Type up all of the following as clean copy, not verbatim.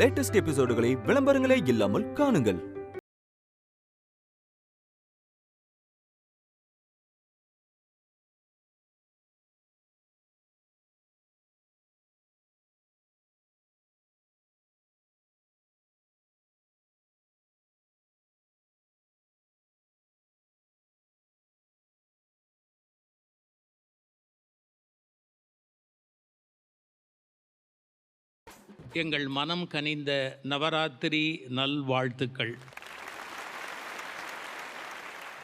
Latest எபிசோடுகளை விளம்பரங்களே இல்லாமல் காணுங்கள். எங்கள் மனம் கனிந்த நவராத்திரி நல்வாழ்த்துக்கள்.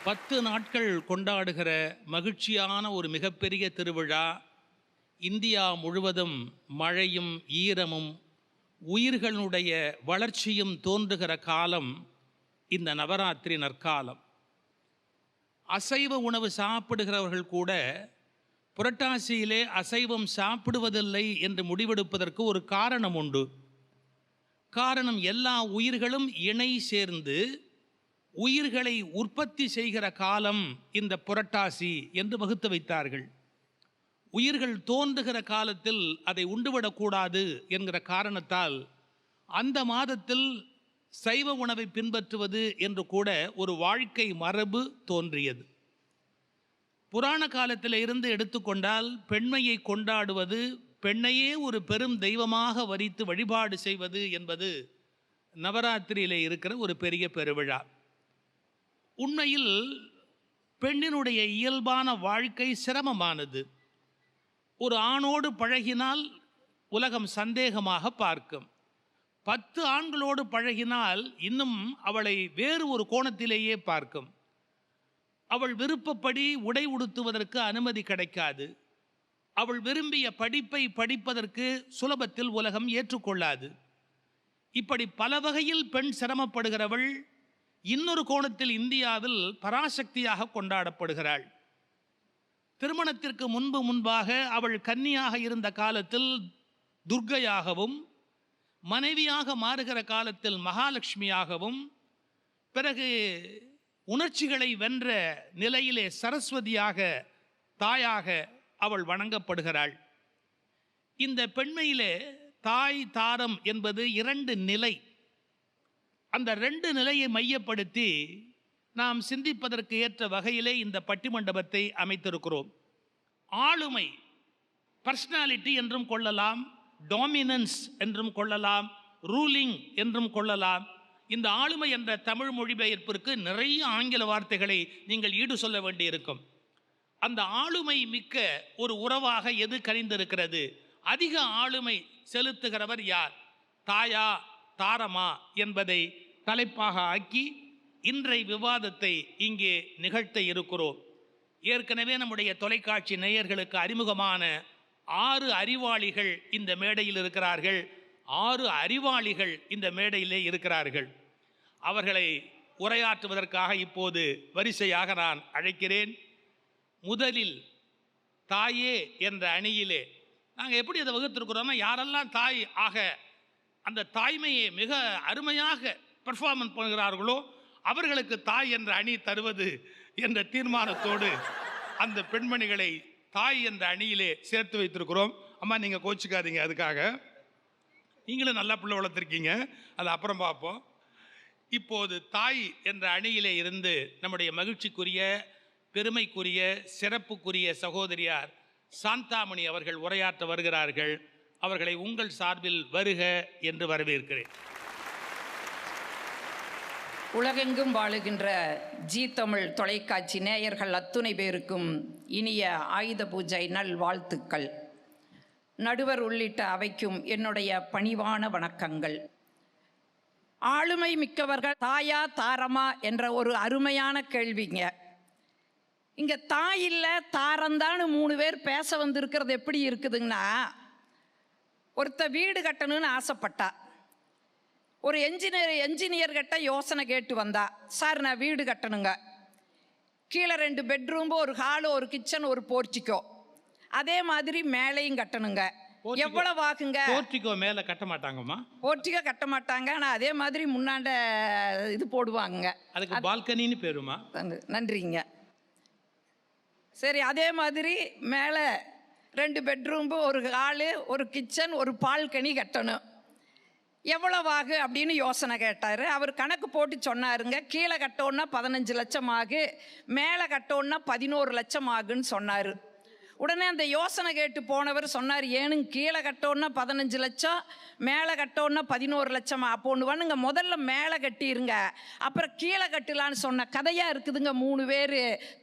10 நாட்கள் கொண்டாடுகிற மகிழ்ச்சியான ஒரு மிகப்பெரிய திருவிழா. இந்தியா முழுவதும் மழையும் ஈரமும் உயிர்களுடைய வளர்ச்சியும் தோன்றுகிற காலம் இந்த நவராத்திரி நற்காலம். அசைவ உணவு சாப்பிடுகிறவர்கள் கூட புரட்டாசியிலே அசைவம் சாப்பிடுவதில்லை என்று முடிவெடுப்பதற்கு ஒரு காரணம் உண்டு. காரணம், எல்லா உயிர்களும் இணை சேர்ந்து உயிர்களை உற்பத்தி செய்கிற காலம் இந்த புரட்டாசி என்று வகுத்து வைத்தார்கள். உயிர்கள் தோன்றுகிற காலத்தில் அதை உண்டுவிடக்கூடாது என்கிற காரணத்தால் அந்த மாதத்தில் சைவ உணவை பின்பற்றுவது என்று கூட ஒரு வாழ்க்கை மரபு தோன்றியது. புராண காலத்தில் இருந்து எடுத்துக்கொண்டால் பெண்மையை கொண்டாடுவது, பெண்ணையே ஒரு பெரும் தெய்வமாக வரித்து வழிபாடு செய்வது என்பது நவராத்திரியிலே இருக்கிற ஒரு பெரிய பெருவிழா. உண்மையில் பெண்ணினுடைய இயல்பான வாழ்க்கை சிரமமானது. ஒரு ஆணோடு பழகினால் உலகம் சந்தேகமாக பார்க்கும். 10 ஆண்களோடு பழகினால் இன்னும் அவளை வேறு ஒரு கோணத்திலேயே பார்க்கும். அவள் விருப்பப்படி உடை உடுத்துவதற்கு அனுமதி கிடைக்காது. அவள் விரும்பிய படிப்பை படிப்பதற்கு சுலபத்தில் உலகம் ஏற்றுக்கொள்ளாது. இப்படி பல வகையில் பெண் சிரமப்படுகிறவள் இன்னொரு கோணத்தில் இந்தியாவில் பராசக்தியாக கொண்டாடப்படுகிறாள். திருமணத்திற்கு முன்பாக அவள் கன்னியாக இருந்த காலத்தில் துர்க்கையாகவும், மனைவியாக மாறுகிற காலத்தில் மகாலட்சுமியாகவும், பிறகு உணர்ச்சிகளை வென்ற நிலையிலே சரஸ்வதியாக, தாயாக அவள் வணங்கப்படுகிறாள். இந்த பெண்மையிலே தாய் தாரம் என்பது 2 நிலை. அந்த 2 நிலையை மையப்படுத்தி நாம் சிந்திப்பதற்கு ஏற்ற வகையிலே இந்த பட்டிமண்டபத்தை அமைத்திருக்கிறோம். ஆளுமை, பர்சனாலிட்டி என்றும் கொள்ளலாம், டாமினன்ஸ் என்றும் கொள்ளலாம், ரூலிங் என்றும் கொள்ளலாம். இந்த ஆளுமை என்ற தமிழ் மொழிபெயர்ப்பிற்கு நிறைய ஆங்கில வார்த்தைகளை நீங்கள் ஈடு சொல்ல வேண்டியிருக்கும். அந்த ஆளுமை மிக்க ஒரு உறவாக எது கனிந்திருக்கிறது? அதிக ஆளுமை செலுத்துகிறவர் யார்? தாயா தாரமா என்பதை தலைப்பாக ஆக்கி இன்றைய விவாதத்தை இங்கே நிகழ்த்த இருக்கிறோம். ஏற்கனவே நம்முடைய தொலைக்காட்சி நேயர்களுக்கு அறிமுகமான 6 அறிவாளிகள் இந்த மேடையில் இருக்கிறார்கள். 6 அறிவாளிகள் இந்த மேடையிலே இருக்கிறார்கள். அவர்களை உரையாற்றுவதற்காக இப்போது வரிசையாக நான் அழைக்கிறேன். முதலில் தாயே என்ற அணியிலே நாங்கள் எப்படி அதை வகுத்திருக்கிறோம்னா, யாரெல்லாம் தாய் ஆக அந்த தாய்மையை மிக அருமையாக பெர்ஃபார்மன்ஸ் பண்ணுகிறார்களோ அவர்களுக்கு தாய் என்ற அணி தருவது என்ற தீர்மானத்தோடு அந்த பெண்மணிகளை தாய் என்ற அணியிலே சேர்த்து வைத்திருக்கிறோம். அம்மா, நீங்கள் கோச்சிக்காதீங்க, அதுக்காக நீங்களும் நல்லா பிள்ளை வளர்த்துருக்கீங்க, அது அப்புறம் பார்ப்போம். இப்போது தாய் என்ற அணியிலே இருந்து நம்முடைய மகிழ்ச்சிக்குரிய, பெருமைக்குரிய, சிறப்புக்குரிய சகோதரியார் சாந்தாமணி அவர்கள் உரையாற்ற வருகிறார்கள். அவர்களை உங்கள் சார்பில் வருக என்று வரவேற்கிறேன். உலகெங்கும் வாழுகின்ற ஜி தமிழ் தொலைக்காட்சி நேயர்கள் அத்துணை பேருக்கும் இனிய ஆயுத பூஜை நல் வாழ்த்துக்கள். நடுவர் உள்ளிட்ட அவைக்கும் என்னுடைய பணிவான வணக்கங்கள். ஆளுமை மிக்கவர்கள் தாயா தாரமா என்ற ஒரு அருமையான கேள்விங்க. இங்கே தாய் இல்லை தாரந்தான்னு 3 பேர் பேச வந்திருக்கிறது எப்படி இருக்குதுங்கன்னா, ஒருத்த வீடு கட்டணும்னு ஆசைப்பட்டா, ஒரு என்ஜினியர்கிட்ட யோசனை கேட்டு வந்தா, சார் நான் வீடு கட்டணுங்க, கீழே 2 பெட்ரூம், ஒரு ஹாலு, ஒரு கிச்சன், ஒரு போர்ச்சிக்கோ, அதே மாதிரி மேலையும் கட்டணுங்க, எவ்வளவு ஆகுங்க? போர்ட்டிகோ மேலே கட்ட மாட்டாங்கம்மா, போர்ட்டிகோ கட்ட மாட்டாங்க, ஆனால் அதே மாதிரி முன்னாண்ட இது போடுவாங்க, அதுக்கு பால்கனின்னு பேருமா. நன்றிங்க. சரி, அதே மாதிரி மேலே 2 பெட்ரூம்பு, ஒரு ஹாலு, ஒரு கிச்சன், ஒரு பால்கனி கட்டணும். எவ்வளவாகு அப்படின்னு யோசனை கேட்டார். அவர் கணக்கு போட்டு சொன்னாருங்க. கீழே கட்டோன்னா 15 லட்சம் ஆகு, மேலே கட்டோன்னா 11 லட்சம் ஆகுன்னு சொன்னார். உடனே அந்த யோசனை கேட்டு போனவர் சொன்னார், ஏனுங்க கீழே கட்டோன்னா 15 லட்சம், மேலே கட்டோன்னா 11 லட்சமா? அப்போ ஒன்று பண்ணுங்க, முதல்ல மேலே கட்டிருங்க, அப்புறம் கீழே கட்டலான்னு சொன்ன கதையாக இருக்குதுங்க. 3 பேர்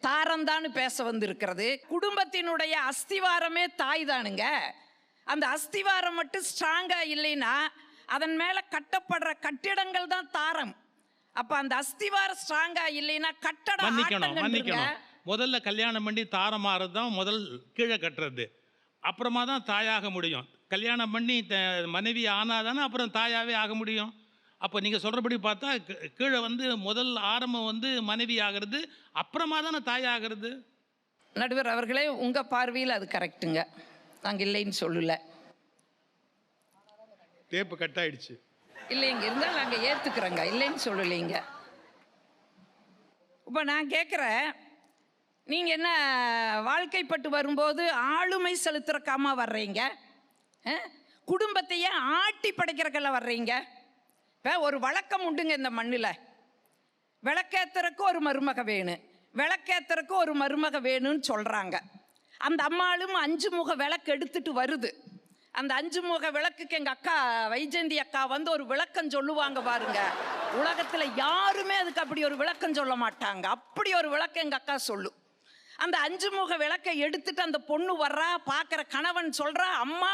தாரந்தான்னு பேச வந்திருக்கிறது. குடும்பத்தினுடைய அஸ்திவாரமே தாய் தானுங்க. அந்த அஸ்திவாரம் மட்டும் ஸ்ட்ராங்காக இல்லைன்னா அதன் மேலே கட்டப்படுற கட்டிடங்கள் தான் தாரம். அப்போ அந்த அஸ்திவாரம் ஸ்ட்ராங்காக இல்லைன்னா கட்டடம் மன்னிக்கணும். முதல்ல கல்யாணம் பண்ணி தாரமாறது தான் முதல் கீழே கட்டுறது, அப்புறமா தான் தாயாக முடியும். கல்யாணம் பண்ணி மனைவி ஆனாதானே அப்புறம் தாயாகவே ஆக முடியும். அப்போ நீங்கள் சொல்கிறபடி பார்த்தா கீழே வந்து முதல் ஆரம்பம் வந்து மனைவி ஆகிறது, அப்புறமா தானே தாயாகிறது. நடுவர் அவர்களே, உங்கள் பார்வையில் அது கரெக்டுங்க, நாங்கள் இல்லைன்னு சொல்லலை. டேப்பு கட் ஆயிடுச்சு. இல்லைங்க, இருந்தாலும் நாங்கள் ஏற்றுக்கிறோங்க, இல்லைன்னு சொல்லலைங்க. இப்போ நான் கேட்குறேன், நீங்கள் என்ன வாழ்க்கைப்பட்டு வரும்போது ஆளுமை செலுத்துறக்காம வர்றீங்க? குடும்பத்தையே ஆட்டி படைக்கிறக்கெல்லாம் வர்றீங்க? இப்போ ஒரு வழக்கம் உண்டுங்க இந்த மண்ணில். விளக்கேத்துறக்கு ஒரு மருமக வேணும், விளக்கேத்துறக்கு ஒரு மருமக வேணும்னு சொல்கிறாங்க. அந்த அம்மாளும் 5 முக விளக்கு எடுத்துட்டு வருது. அந்த 5 முக விளக்குக்கு எங்கள் அக்கா வைஜெயந்தி அக்கா வந்து ஒரு விளக்கம் சொல்லுவாங்க பாருங்க. உலகத்தில் யாருமே அதுக்கு அப்படி ஒரு விளக்கம் சொல்ல மாட்டாங்க. அப்படி ஒரு விளக்கம் எங்கள் அக்கா சொல்லும். அந்த 5 முக விளக்கை எடுத்துட்டு அந்த பொண்ணு வர்றா, பார்க்குற கணவன் சொல்கிறா, அம்மா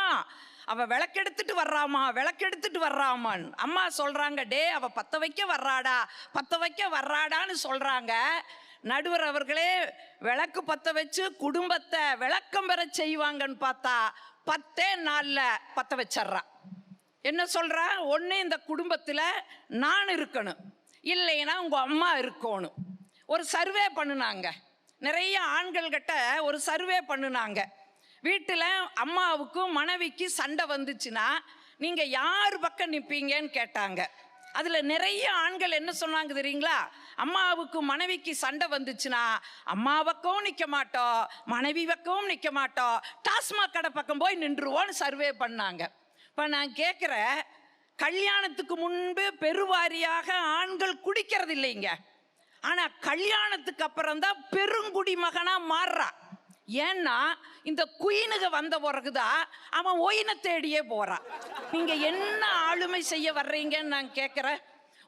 அவள் விளக்கெடுத்துட்டு வர்றாமா, விளக்கெடுத்துட்டு வர்றாமான்னு. அம்மா சொல்கிறாங்க, டே அவள் பற்ற வைக்க வர்றாடா, பற்ற வைக்க வர்றாடான்னு சொல்கிறாங்க. நடுவர் அவர்களே, விளக்கு பற்ற வச்சு குடும்பத்தை விளக்கம் பெற செய்வாங்கன்னு பார்த்தா 10 நாளில் பற்ற வச்சிட்றா. என்ன சொல்கிறா? ஒன்று இந்த குடும்பத்தில் நான் இருக்கணும், இல்லைன்னா உங்கள் அம்மா இருக்கணும். ஒரு சர்வே பண்ணுனாங்க, நிறைய ஆண்கள்கிட்ட ஒரு சர்வே பண்ணுனாங்க. வீட்டில் அம்மாவுக்கும் மனைவிக்கு சண்டை வந்துச்சுன்னா நீங்கள் யார் பக்கம் நிற்பீங்கன்னு கேட்டாங்க. அதில் நிறைய ஆண்கள் என்ன சொன்னாங்க தெரியுங்களா? அம்மாவுக்கு மனைவிக்கு சண்டை வந்துச்சுன்னா அம்மா பக்கம் நிற்க மாட்டோம், மனைவி பக்கம் நிற்க மாட்டோம், டாஸ்மாக் கடை பக்கம் போய் நின்றுவோன்னு சர்வே பண்ணாங்க. இப்போ நான் கேட்குறேன், கல்யாணத்துக்கு முன்பு பெருவாரியாக ஆண்கள் குடிக்கிறது இல்லைங்க, ஆனால் கல்யாணத்துக்கு அப்புறம் தான் பெருங்குடி மகனாக மாறுறா. ஏன்னா இந்த குயினுக வந்த பிறகுதான் அவன் ஒயினை தேடியே போறான். நீங்க என்ன ஆளுமை செய்ய வர்றீங்கன்னு நான் கேட்கிறேன்.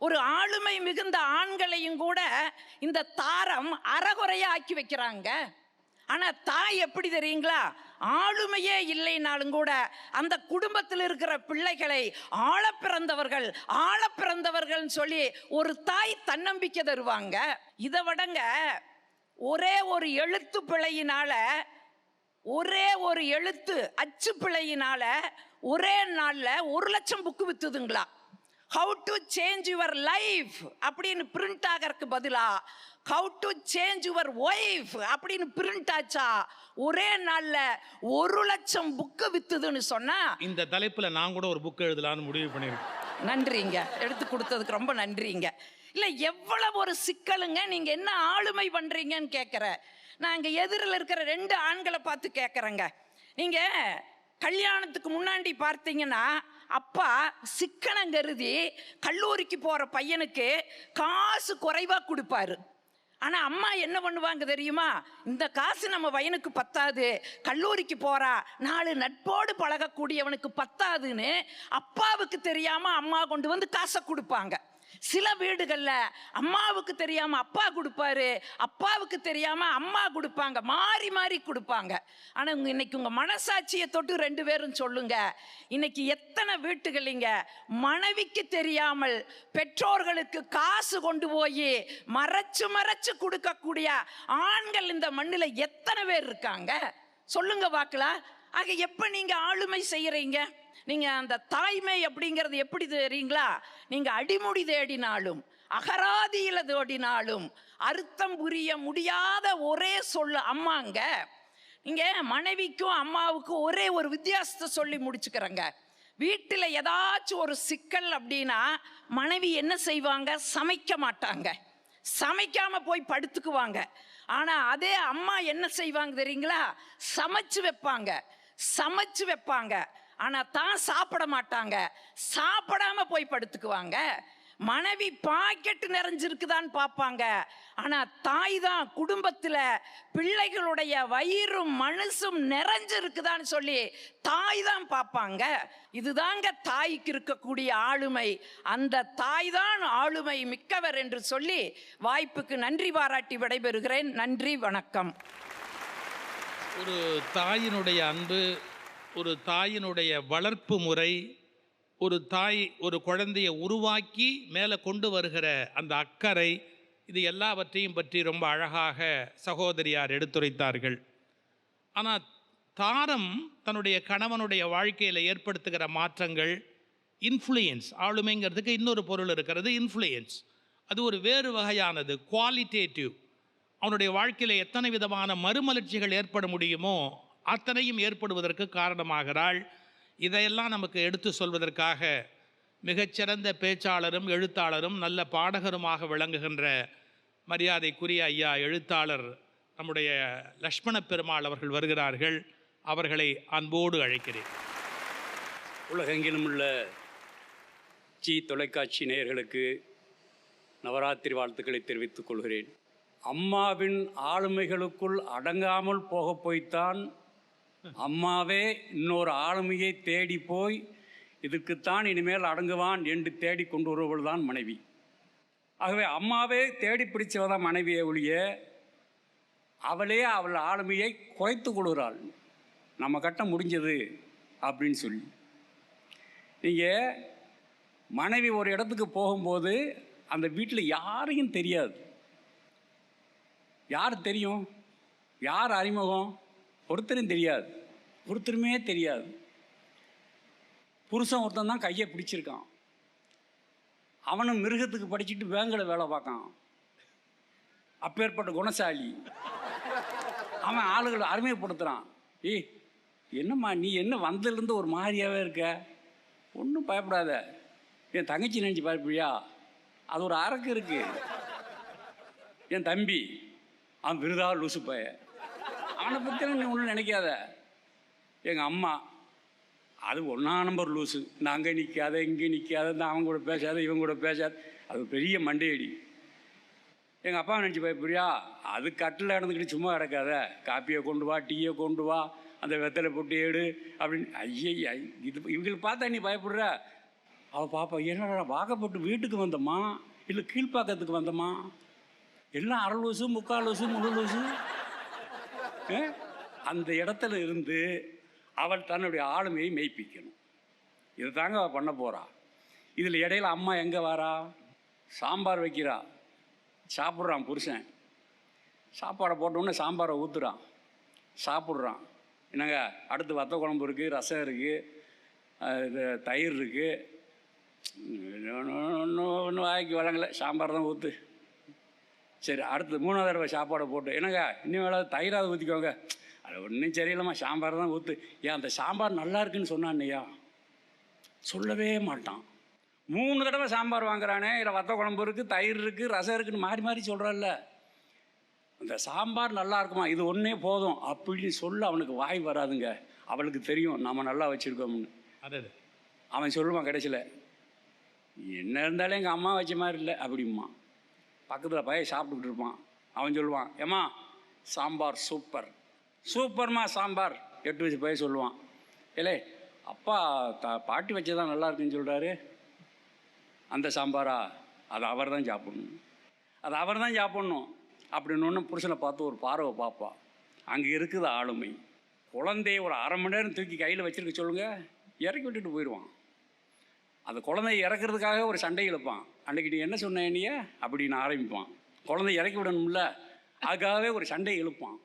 ஒரு ஆளுமை மிகுந்த ஆண்களையும் கூட இந்த தாரம் அறகுறையா ஆக்கி வைக்கிறாங்க. ஆனா தாய் எப்படி தெரியுங்களா? ஆளுமையே இல்லைனாலும் கூட அந்த குடும்பத்தில் இருக்கிற பிள்ளைகளை ஆழ பிறந்தவர்கள் சொல்லி ஒரு தாய் தன்னம்பிக்கை தருவாங்க. இதை விடங்க, ஒரே ஒரு எழுத்து பிழையினால, ஒரே ஒரு எழுத்து அச்சு பிழையினால ஒரே நாளில் 1 லட்சம் புக்கு வித்துதுங்களா? How to change your life அப்படின்னு பிரிண்ட் ஆகிறதுக்கு பதிலாக how to change your wife அப்படின்னு பிரிண்ட் ஆச்சா? ஒரே நாளில் 1 லட்சம் புக்கு வித்துதுன்னு சொன்னா, இந்த தலைப்பில் நான் கூட ஒரு புக்கு எழுதலான்னு முடிவு பண்ணியிருக்கேன். நன்றிங்க, எடுத்து கொடுத்ததுக்கு ரொம்ப நன்றிங்க. இல்லை, எவ்வளவு ஒரு சிக்கலுங்க. நீங்கள் என்ன ஆளுமை பண்ணுறீங்கன்னு கேட்குற. நான் இங்கே எதிரில் இருக்கிற 2 ஆண்களை பார்த்து கேட்குறேங்க. நீங்கள் கல்யாணத்துக்கு முன்னாடி பார்த்தீங்கன்னா அப்பா சிக்கனம் கருதி கல்லூரிக்கு போகிற பையனுக்கு காசு குறைவாக கொடுப்பாரு. ஆனால் அம்மா என்ன பண்ணுவாங்க தெரியுமா? இந்த காசு நம்ம பையனுக்கு பத்தாது, கல்லூரிக்கு போறா, 4 நட்போடு பழகக்கூடியவனுக்கு பத்தாதுன்னு அப்பாவுக்கு தெரியாமல் அம்மா கொண்டு வந்து காசை கொடுப்பாங்க. சில வீடுகளில் அம்மாவுக்கு தெரியாமல் அப்பா கொடுப்பாரு, அப்பாவுக்கு தெரியாமல் அம்மா கொடுப்பாங்க, மாறி மாறி கொடுப்பாங்க. ஆனால் இன்னைக்கு உங்கள் மனசாட்சியை தொட்டு 2 பேரும் சொல்லுங்க, இன்னைக்கு எத்தனை வீட்டுகளிங்க மனைவிக்கு தெரியாமல் பெற்றோர்களுக்கு காசு கொண்டு போய் மறைச்சு கொடுக்கக்கூடிய ஆண்கள் இந்த மண்ணில் எத்தனை பேர் இருக்காங்க? சொல்லுங்க பார்க்கலாம். ஆக எப்போ நீங்கள் ஆளுமை செய்கிறீங்க? நீங்கள் அந்த தாய்மை அப்படிங்கிறது எப்படி தெரியுங்களா? நீங்கள் அடிமுடி தேடினாலும் அகராதியில் தேடினாலும் அர்த்தம் புரிய முடியாத ஒரே சொல்லு அம்மாங்க. நீங்கள் மனைவிக்கும் அம்மாவுக்கும் ஒரே ஒரு வித்தியாசத்தை சொல்லி முடிச்சுக்கிறேங்க. வீட்டில் ஏதாச்சும் ஒரு சிக்கல் அப்படின்னா மனைவி என்ன செய்வாங்க? சமைக்க மாட்டாங்க, சமைக்காம போய் படுத்துக்குவாங்க. ஆனால் அதே அம்மா என்ன செய்வாங்க தெரியுங்களா? சமைச்சு வைப்பாங்க. ஆனால் தான் சாப்பிட மாட்டாங்க, சாப்பிடாம போய் படுத்துக்குவாங்க. மனைவி பாக்கெட்டு நிறைஞ்சிருக்குதான்னு பார்ப்பாங்க, ஆனால் தாய் தான் குடும்பத்தில் பிள்ளைகளுடைய வயிறும் மனசும் நிறைஞ்சிருக்குதான்னு சொல்லி தாய் தான் பார்ப்பாங்க. இதுதாங்க தாய்க்கு இருக்கக்கூடிய ஆளுமை. அந்த தாய் தான் ஆளுமை மிக்கவர் என்று சொல்லி வாய்ப்புக்கு நன்றி பாராட்டி விடைபெறுகிறேன். நன்றி, வணக்கம். ஒரு தாயினுடைய அன்பு, ஒரு தாயினுடைய வளர்ப்பு முறை, ஒரு தாய் ஒரு குழந்தையை உருவாக்கி மேலே கொண்டு வருகிற அந்த அக்கறை, இது எல்லாவற்றையும் பற்றி ரொம்ப அழகாக சகோதரியார் எடுத்துரைத்தார்கள். ஆனால் தாரம் தன்னுடைய கணவனுடைய வாழ்க்கையில் ஏற்படுத்துகிற மாற்றங்கள், இன்ஃப்ளூயன்ஸ், ஆளுமைங்கிறதுக்கு இன்னொரு பொருள் இருக்கிறது, இன்ஃப்ளூயன்ஸ். அது ஒரு வேறு வகையானது, குவாலிட்டேட்டிவ். அவனுடைய வாழ்க்கையில் எத்தனை விதமான மறுமலர்ச்சிகள் ஏற்பட முடியுமோ அத்தனையும் ஏற்படுவதற்கு காரணமாகிறாள். இதையெல்லாம் நமக்கு எடுத்து சொல்வதற்காக மிகச்சிறந்த பேச்சாளரும் எழுத்தாளரும் நல்ல பாடகருமாக விளங்குகின்ற மரியாதைக்குரிய ஐயா எழுத்தாளர் நம்முடைய லக்ஷ்மண பெருமாள் அவர்கள் வருகிறார்கள். அவர்களை அன்போடு அழைக்கிறேன். உலகெங்கிலும் உள்ள ஜி தொலைக்காட்சி நேயர்களுக்கு நவராத்திரி வாழ்த்துக்களை தெரிவித்துக் கொள்கிறேன். அம்மாவின் ஆளுமைகளுக்குள் அடங்காமல் போக போய்த்தான் அம்மாவே இன்னொரு ஆளுமையை தேடி போய் இதுக்குத்தான் இனிமேல் அடங்குவான் என்று தேடி கொண்டு வருவள் தான் மனைவி. ஆகவே அம்மாவே தேடி பிடிச்சவதான் மனைவியை ஒழிய அவளே அவள் ஆளுமையை குறைத்து கொள்கிறாள். நம்ம கட்டம் முடிஞ்சது அப்படின்னு சொல்லி. நீங்கள் மனைவி ஒரு இடத்துக்கு போகும்போது அந்த வீட்டில் யாரையும் தெரியாது. யார் தெரியும்? யார் அறிமுகம்? ஒருத்தரும் தெரியாது, ஒருத்தருமே தெரியாது. புருஷன் ஒருத்தன் தான் கையை பிடிச்சிருக்கான். அவனும் மிருகத்துக்கு படிச்சுட்டு பேங்கில் வேலை பார்க்கான். அப்பேற்பட்ட குணசாலி. அவன் ஆளுகளை அருமைப்படுத்துகிறான். ஏய் என்னம்மா நீ என்ன வந்ததுலேருந்து ஒரு மாதிரியாகவே இருக்க? ஒன்றும் பயப்படாத, என் தங்கச்சி நினச்சி பார்ப்பியா? அது ஒரு அரக்கு இருக்கு. என் தம்பி அவன் விருதா லூசு பைய, அவனை பற்றி நீ ஒன்றும் நினைக்காத. எங்கள் அம்மா அது 1ஆம் நம்பர் லூசு. நான் அங்கே நிற்காத, இங்கே நிற்காத, இந்த அவங்க கூட பேசாத, இவங்க கூட பேசாத, அது பெரிய மண்டையடி. எங்கள் அப்பா நினச்சி பயப்படியா? அது கட்டில் நடந்துக்கிட்டு சும்மா கிடக்காத, காப்பியை கொண்டு வா, டீயை கொண்டு வா, அந்த வெத்தலை போட்டு ஏடு அப்படின்னு. ஐயா இது இவங்களுக்கு பார்த்தா நீ பயப்படுற? அவள் பாப்பா என்னடா வாக்கப்பட்டு வீட்டுக்கு வந்தம்மா இல்லை கீழ்ப்பாக்கத்துக்கு வந்தம்மா? எல்லாம் அரை லூசு, முக்கால் லூசு, முழு லூசு. அந்த இடத்துல இருந்து அவள் தன்னுடைய ஆளுமையை மெய்ப்பிக்கணும். இதை தாங்க அவள் பண்ண போகிறா. இதில் இடையில அம்மா எங்கே வரா? சாம்பார் வைக்கிறா, சாப்பிட்றான் புருஷன். சாப்பாடை போட்டோன்னே சாம்பாரை ஊற்றுறான், சாப்பிட்றான். என்னங்க அடுத்து வத்த குழம்பு இருக்குது, ரசம் இருக்குது, தயிர் இருக்குது, ஒன்றும் வாய்க்கு வழங்கலை, சாம்பார் தான் ஊற்று. சரி அடுத்து 3வது தடவை சாப்பாடை போட்டு, என்னங்க இன்னும் வேலை தயிராவது ஊற்றிக்கோங்க. அது ஒன்றும் சரியில்லைம்மா, சாம்பார் தான் ஊற்று. ஏன் அந்த சாம்பார் நல்லா இருக்குன்னு சொன்னான்னையா? சொல்லவே மாட்டான். 3 தடவை சாம்பார் வாங்குறானே, இல்லை வத்த குழம்பு இருக்குது, தயிர் இருக்குது, ரசம் இருக்குன்னு மாறி மாறி சொல்கிறான்ல. அந்த சாம்பார் நல்லா இருக்குமா, இது ஒன்றே போதும் அப்படின்னு சொல்ல அவனுக்கு வாய் வராதுங்க. அவளுக்கு தெரியும் நம்ம நல்லா வச்சுருக்கோம்னு. அவன் சொல்லுவான் கடைசியில், என்ன இருந்தாலும் எங்கள் அம்மா வச்ச மாதிரி இல்லை அப்படிம்மா. பக்கத்தில் பையன் சாப்பிட்டுக்கிட்டு இருப்பான். அவன் சொல்லுவான், ஏம்மா சாம்பார் சூப்பர், சூப்பர்மா சாம்பார். 8 வயசு பையன் சொல்லுவான், இல்லை அப்பா பாட்டி வச்சதான் நல்லா இருக்குன்னு சொல்கிறாரு. அந்த சாம்பாரா? அது அவர் தான் சாப்பிட்ணும், அது அவர் தான் சாப்பிட்ணும் அப்படின்னு ஒன்று புருஷனை பார்த்து ஒரு பார்வை பார்ப்பா. அங்கே இருக்குது ஆளுமை. குழந்தைய ஒரு அரை மணி நேரம் தூக்கி கையில் வச்சுருக்க சொல்லுங்கள், இறக்கி விட்டுட்டு போயிடுவான். அந்த குழந்தைய இறக்குறதுக்காக ஒரு சண்டை இழுப்பான். அன்றைக்கி நீ என்ன சொன்ன என்னைய அப்படின்னு ஆரம்பிப்பான். குழந்தைய இறக்கி விடணும்ல, அதுக்காகவே ஒரு சண்டை இழுப்பான்.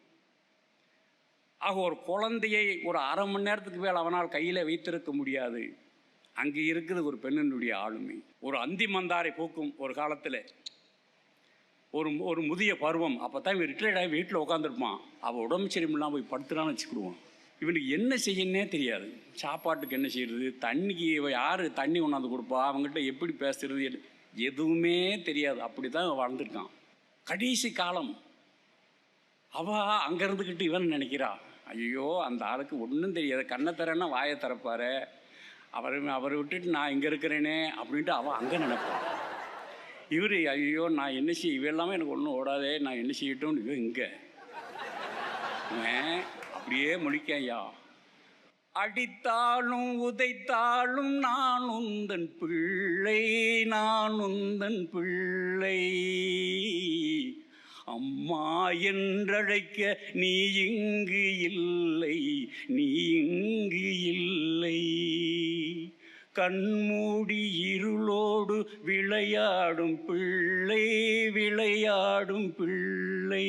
ஆக ஒரு குழந்தையை ஒரு அரை மணி நேரத்துக்கு மேல் அவனால் கையில் வைத்திருக்க முடியாது. அங்கே இருக்குது ஒரு பெண்ணினுடைய ஆளுமை. ஒரு அந்தி மந்தாரை பூக்கும் ஒரு காலத்தில் ஒரு முதிய பருவம். அப்போ தான் இவன் ரிட்டையர்ட் ஆகி வீட்டில் உட்காந்துருப்பான். அவள் உடம்பு சரியில்லாமல் போய் படுத்துனான்னு வச்சுக்கிடுவான். இவனுக்கு என்ன செய்யணுன்னே தெரியாது. சாப்பாட்டுக்கு என்ன செய்கிறது, தண்ணிக்கு யார் தண்ணி கொண்டாந்து கொடுப்பா, அவங்ககிட்ட எப்படி பேசுறது, எதுவுமே தெரியாது. அப்படி தான் வாழ்ந்துருக்கான். கடைசி காலம் அவள் அங்கே இருந்துக்கிட்டு இவன் நினைக்கிறா, ஐயோ அந்த ஆளுக்கு ஒன்றும் தெரியாது, கண்ணை தரேன்னா வாயை திறப்பாரு, அவரை விட்டுட்டு நான் இங்கே இருக்கிறேனே அப்படின்ட்டு அவன் அங்கே நினைப்பான். இவர் ஐயோ நான் என்ன செய்ய, இவ எல்லாமே எனக்கு ஒன்றும் ஓடாதே, நான் என்ன செய்யட்டும், இவன் இங்கே அப்படியே முழிக்க. ஐயா அடித்தாலும் உதைத்தாலும் நான் உந்தன் பிள்ளை, நான் உந்தன் பிள்ளை, அம்மா என்றழைக்க நீ இங்கு இல்லை, நீ இங்கு இல்லை, கண்மூடி இருளோடு விளையாடும் பிள்ளை, விளையாடும் பிள்ளை,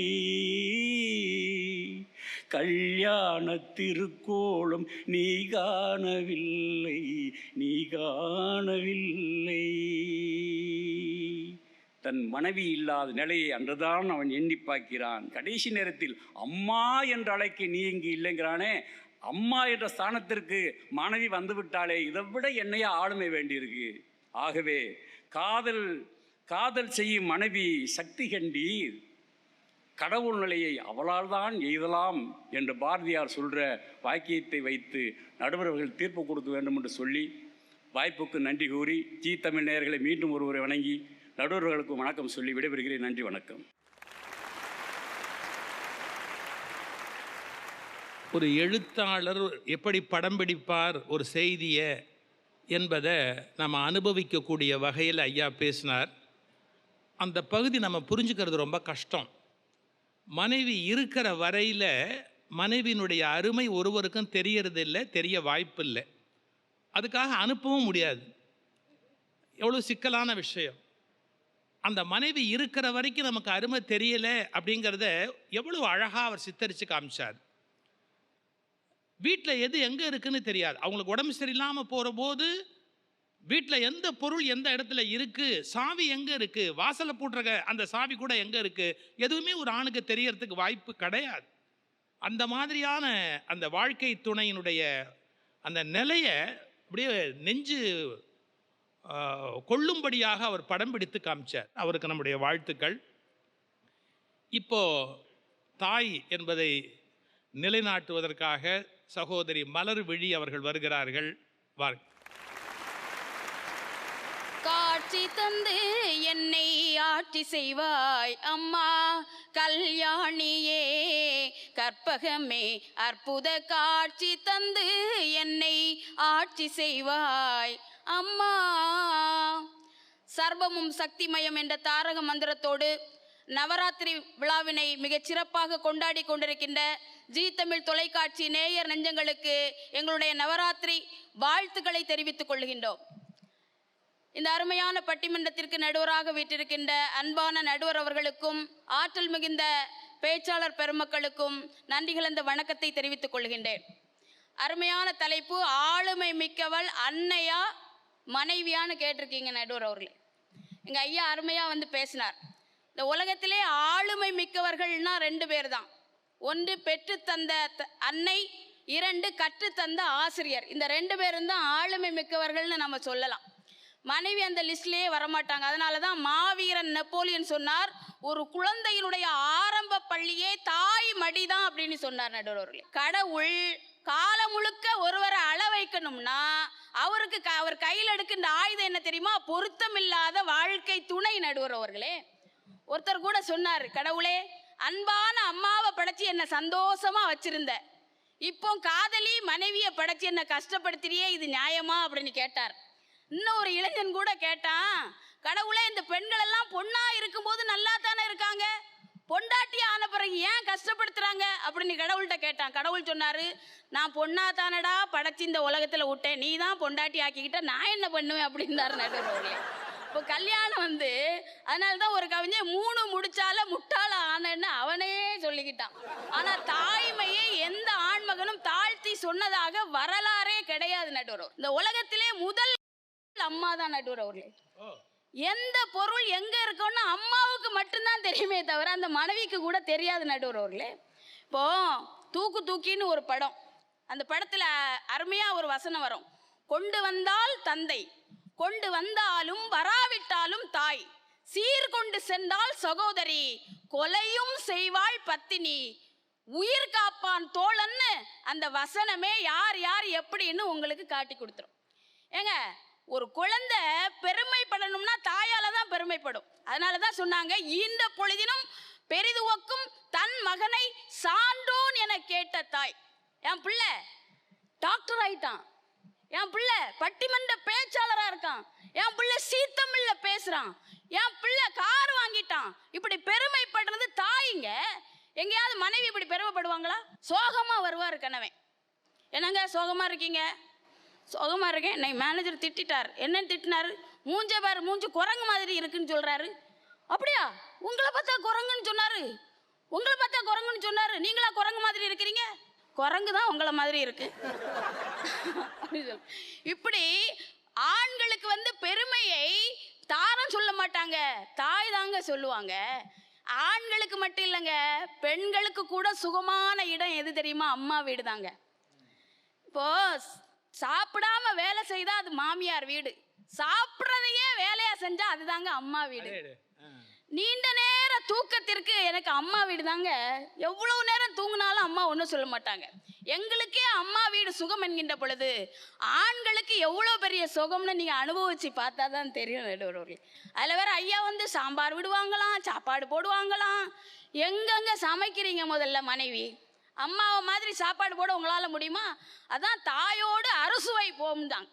கல்யாண திருக்கோலம் நீ காணவில்லை, நீ காணவில்லை. தன் மனைவி இல்லாத நிலையை அன்றுதான் அவன் எண்ணி பார்க்கிறான். கடைசி நேரத்தில் அம்மா என்ற அழைக்க நீ இங்கு இல்லைங்கிறானே, அம்மா என்ற ஸ்தானத்திற்கு மனைவி வந்துவிட்டாலே இதை விட என்னையா ஆளுமை வேண்டியிருக்கு. ஆகவே காதல் செய்யும் மனைவி சக்தி கண்டீர், கடவுள் நிலையை அவளால் தான் எய்தலாம் என்று பாரதியார் சொல்கிற வாக்கியத்தை வைத்து நடுவர்கள் தீர்ப்பு கொடுக்க வேண்டும் என்று சொல்லி வாய்ப்புக்கு நன்றி கூறி ஜீ தமிழ் நேயர்களை மீண்டும் ஒருவரை வணங்கி நடுவர்களுக்கு வணக்கம் சொல்லி விடைபெறுகிறேன். நன்றி, வணக்கம். ஒரு எழுத்தாளர் எப்படி படம் பிடிப்பார் ஒரு செய்தியை என்பதை நம்ம அனுபவிக்கக்கூடிய வகையில் ஐயா பேசினார். அந்த பகுதி நம்ம புரிஞ்சுக்கிறது ரொம்ப கஷ்டம். மனைவி இருக்கிற வரையில் மனைவியினுடைய அருமை ஒருவருக்கும் தெரியறதில்லை, தெரிய வாய்ப்பு இல்லை, அதுக்காக அனுப்பவும் முடியாது. எவ்வளோ சிக்கலான விஷயம். அந்த மனைவி இருக்கிற வரைக்கும் நமக்கு அருமை தெரியலை அப்படிங்கிறத எவ்வளோ அழகாக அவர் சித்தரித்து காமிச்சார். வீட்டில் எது எங்கே இருக்குன்னு தெரியாது. அவங்களுக்கு உடம்பு சரியில்லாமல் போகிற போது வீட்டில் எந்த பொருள் எந்த இடத்துல இருக்குது, சாவி எங்கே இருக்குது, வாசலை போட்டுற அந்த சாவி கூட எங்கே இருக்குது, எதுவுமே ஒரு ஆணுக்கு தெரியறதுக்கு வாய்ப்பு கிடையாது. அந்த மாதிரியான அந்த வாழ்க்கை துணையினுடைய அந்த நிலையை அப்படியே நெஞ்சு கொள்ளும்படியாக அவர் படம் பிடித்து காமிச்சார். அவருக்கு நம்முடைய வாழ்த்துக்கள். இப்போ தாய் என்பதை நிலைநாட்டுவதற்காக சகோதரி மலர் விழி அவர்கள் வருகிறார்கள். வாருங்கள். காட்சி தந்து என்னை ஆட்சி செய்வாய் அம்மா கல்யாணியே, கற்பகமே அற்புத காட்சி தந்து என்னை ஆட்சி செய்வாய் அம்மா. சர்வமும் சக்திமயம் என்ற தாரக மந்திரத்தோடு நவராத்திரி விழாவினை மிகச் சிறப்பாக கொண்டாடி கொண்டிருக்கின்ற ஜீ தமிழ் தொலைக்காட்சி நேயர் நெஞ்சங்களுக்கு எங்களுடைய நவராத்திரி வாழ்த்துக்களை தெரிவித்துக் கொள்கின்றோம். இந்த அருமையான பட்டிமன்றத்திற்கு நடுவராக வீட்டிருக்கின்ற அன்பான நடுவர் அவர்களுக்கும் ஆற்றல் மிகுந்த பேச்சாளர் பெருமக்களுக்கும் நன்றி கலந்த வணக்கத்தை தெரிவித்துக் கொள்கின்றேன். அருமையான தலைப்பு, ஆளுமை மிக்கவள் அன்னையா மனைவியான்னு கேட்டிருக்கீங்க நடுவர் அவர்களே. எங்கள் ஐயா அருமையாக வந்து பேசினார். இந்த உலகத்திலே ஆளுமை மிக்கவர்கள்னா 2 பேர் தான். ஒன்று பெற்று தந்த அன்னை, 2 கற்றுத்தந்த ஆசிரியர். இந்த 2 பேரும் தான் ஆளுமை மிக்கவர்கள்னு நம்ம சொல்லலாம். மனைவி அந்த லிஸ்ட்லேயே வரமாட்டாங்க. அதனால தான் மாவீரன் நெப்போலியன் சொன்னார், ஒரு குழந்தையினுடைய ஆரம்ப பள்ளியே தாய் மடிதான் அப்படின்னு சொன்னார் நடுவர்களே. கடவுள் காலம் முழுக்க ஒருவரை அள வைக்கணும்னா அவருக்கு அவர் கையில் எடுக்கின்ற ஆயுதம் என்ன தெரியுமா? பொருத்தமில்லாத வாழ்க்கை துணை. நடுவர் அவர்களே, ஒருத்தர் கூட சொன்னார், கடவுளே அன்பான அம்மாவை படைச்சி என்ன சந்தோஷமா வச்சிருந்த, இப்போ காதலி மனைவியை படைச்சி என்ன கஷ்டப்படுத்தியே, இது நியாயமா அப்படின்னு கேட்டார். இன்னும் ஒரு இளைஞன் கூட கேட்டான், கடவுளே இந்த பெண்கள் எல்லாம் பொண்ணா இருக்கும்போது நல்லா தானே இருக்காங்க, பொண்டாட்டி ஆன பிறகு ஏன் கஷ்டப்படுத்துறாங்க அப்படின்னு கடவுள்கிட்ட கேட்டான். கடவுள் சொன்னாரு, நான் பொண்ணா தானடா படைச்சி இந்த உலகத்துல விட்டேன், நீ தான் பொண்டாட்டி ஆக்கிக்கிட்ட, நான் என்ன பண்ணுவேன் அப்படின்னாரு நடுவர்களே. இப்போ கல்யாணம் அதனால்தான் ஒரு கவிஞர் 3 முடிச்சால முட்டாள ஆனன்னு அவனே சொல்லிக்கிட்டான். ஆனா தாய்மையை எந்த ஆண்மகனும் தாழ்த்தி சொன்னதாக வரலாறே கிடையாது நடுவர். இந்த உலகத்திலே முதல் அம்மா தான் நடுவர் அவர்களே. எந்த பொருள் எங்க இருக்குன்னு அம்மாவுக்கு மட்டும்தான் தெரியுமே தவிர அந்த மனைவிக்கு கூட தெரியாது நடுவர் அவர்களே. இப்போ தூக்கின்னு ஒரு படம், அந்த படத்துல அருமையா ஒரு வசனம் வரும், கொண்டு வந்தால் தந்தை, கொண்டு வந்தாலும் வராவிட்டாலும் தாய், சீர்கொண்டு சென்றால் சகோதரி, கொலையும் செய்வாள் பத்தினி, உயிர் காப்பான் தோழன்னு அந்த வசனமே யார் யார் எப்படின்னு உங்களுக்கு காட்டி கொடுத்துரும். ஏங்க, ஒரு குழந்தை பெருமைப்படணும்னா தாயால தான் பெருமைப்படும். அதனால தான் சொன்னாங்க, இந்த பொழுதினும் பெரிதுவக்கும் தன் மகனை சான்றோன் என கேட்ட தாய். என் பிள்ளை டாக்டர் ஆயிட்டான், என் பிள்ளை பட்டிமன்ற பேச்சாளராக இருக்கான், என் பிள்ளை சீத்தமிழ்ல பேசுறான், என் பிள்ளை கார் வாங்கிட்டான், இப்படி பெருமைப்படுறது தாய்ங்க. எங்கேயாவது மனைவி இப்படி பெருமைப்படுவாங்களா? சோகமா வருவார் கணவன், என்னங்க சோகமா இருக்கீங்க? சோகமா இருக்கேன், என்னை மேனேஜர் திட்டார். என்னன்னு திட்டினாரு? மூஞ்ச பாரு, மூஞ்சு குரங்கு மாதிரி இருக்குன்னு சொல்றாரு. அப்படியா? உங்களை பார்த்தா குரங்குன்னு சொன்னாரு, உங்களை பார்த்தா குரங்குன்னு சொன்னாரு, நீங்களா குரங்கு மாதிரி இருக்கிறீங்க? குரங்கு தான் உங்களை மாதிரி இருக்கு. இப்படி ஆண்களுக்கு பெருமையை தாரம் சொல்ல மாட்டாங்க, தாய் தாங்க சொல்லுவாங்க. ஆண்களுக்கு மட்டும் இல்லைங்க, பெண்களுக்கு கூட சுகமான இடம் எது தெரியுமா? அம்மா வீடு தாங்க. இப்போ சாப்பிடாம வேலை செய்தா அது மாமியார் வீடு, சாப்பிட்றதையே வேலையா செஞ்சா அதுதாங்க அம்மா வீடு. நீண்ட நேர தூக்கத்திற்கு எனக்கு அம்மா வீடு தாங்க. எவ்வளவு நேரம் தூங்கினாலும் அம்மா ஒன்றும் சொல்ல மாட்டாங்க. எங்களுக்கே அம்மா வீடு சுகம் என்கின்ற பொழுது ஆண்களுக்கு எவ்வளோ பெரிய சுகம்னு நீங்கள் அனுபவிச்சு பார்த்தா தான் தெரியும். நடுவர்களே, அதில் வேற ஐயா சாம்பார் விடுவாங்களாம், சாப்பாடு போடுவாங்களாம். எங்கெங்க சமைக்கிறீங்க முதல்ல மனைவி? அம்மாவை மாதிரி சாப்பாடு போட உங்களால் முடியுமா? அதான் தாயோடு அறுசுவை போம்தாங்க.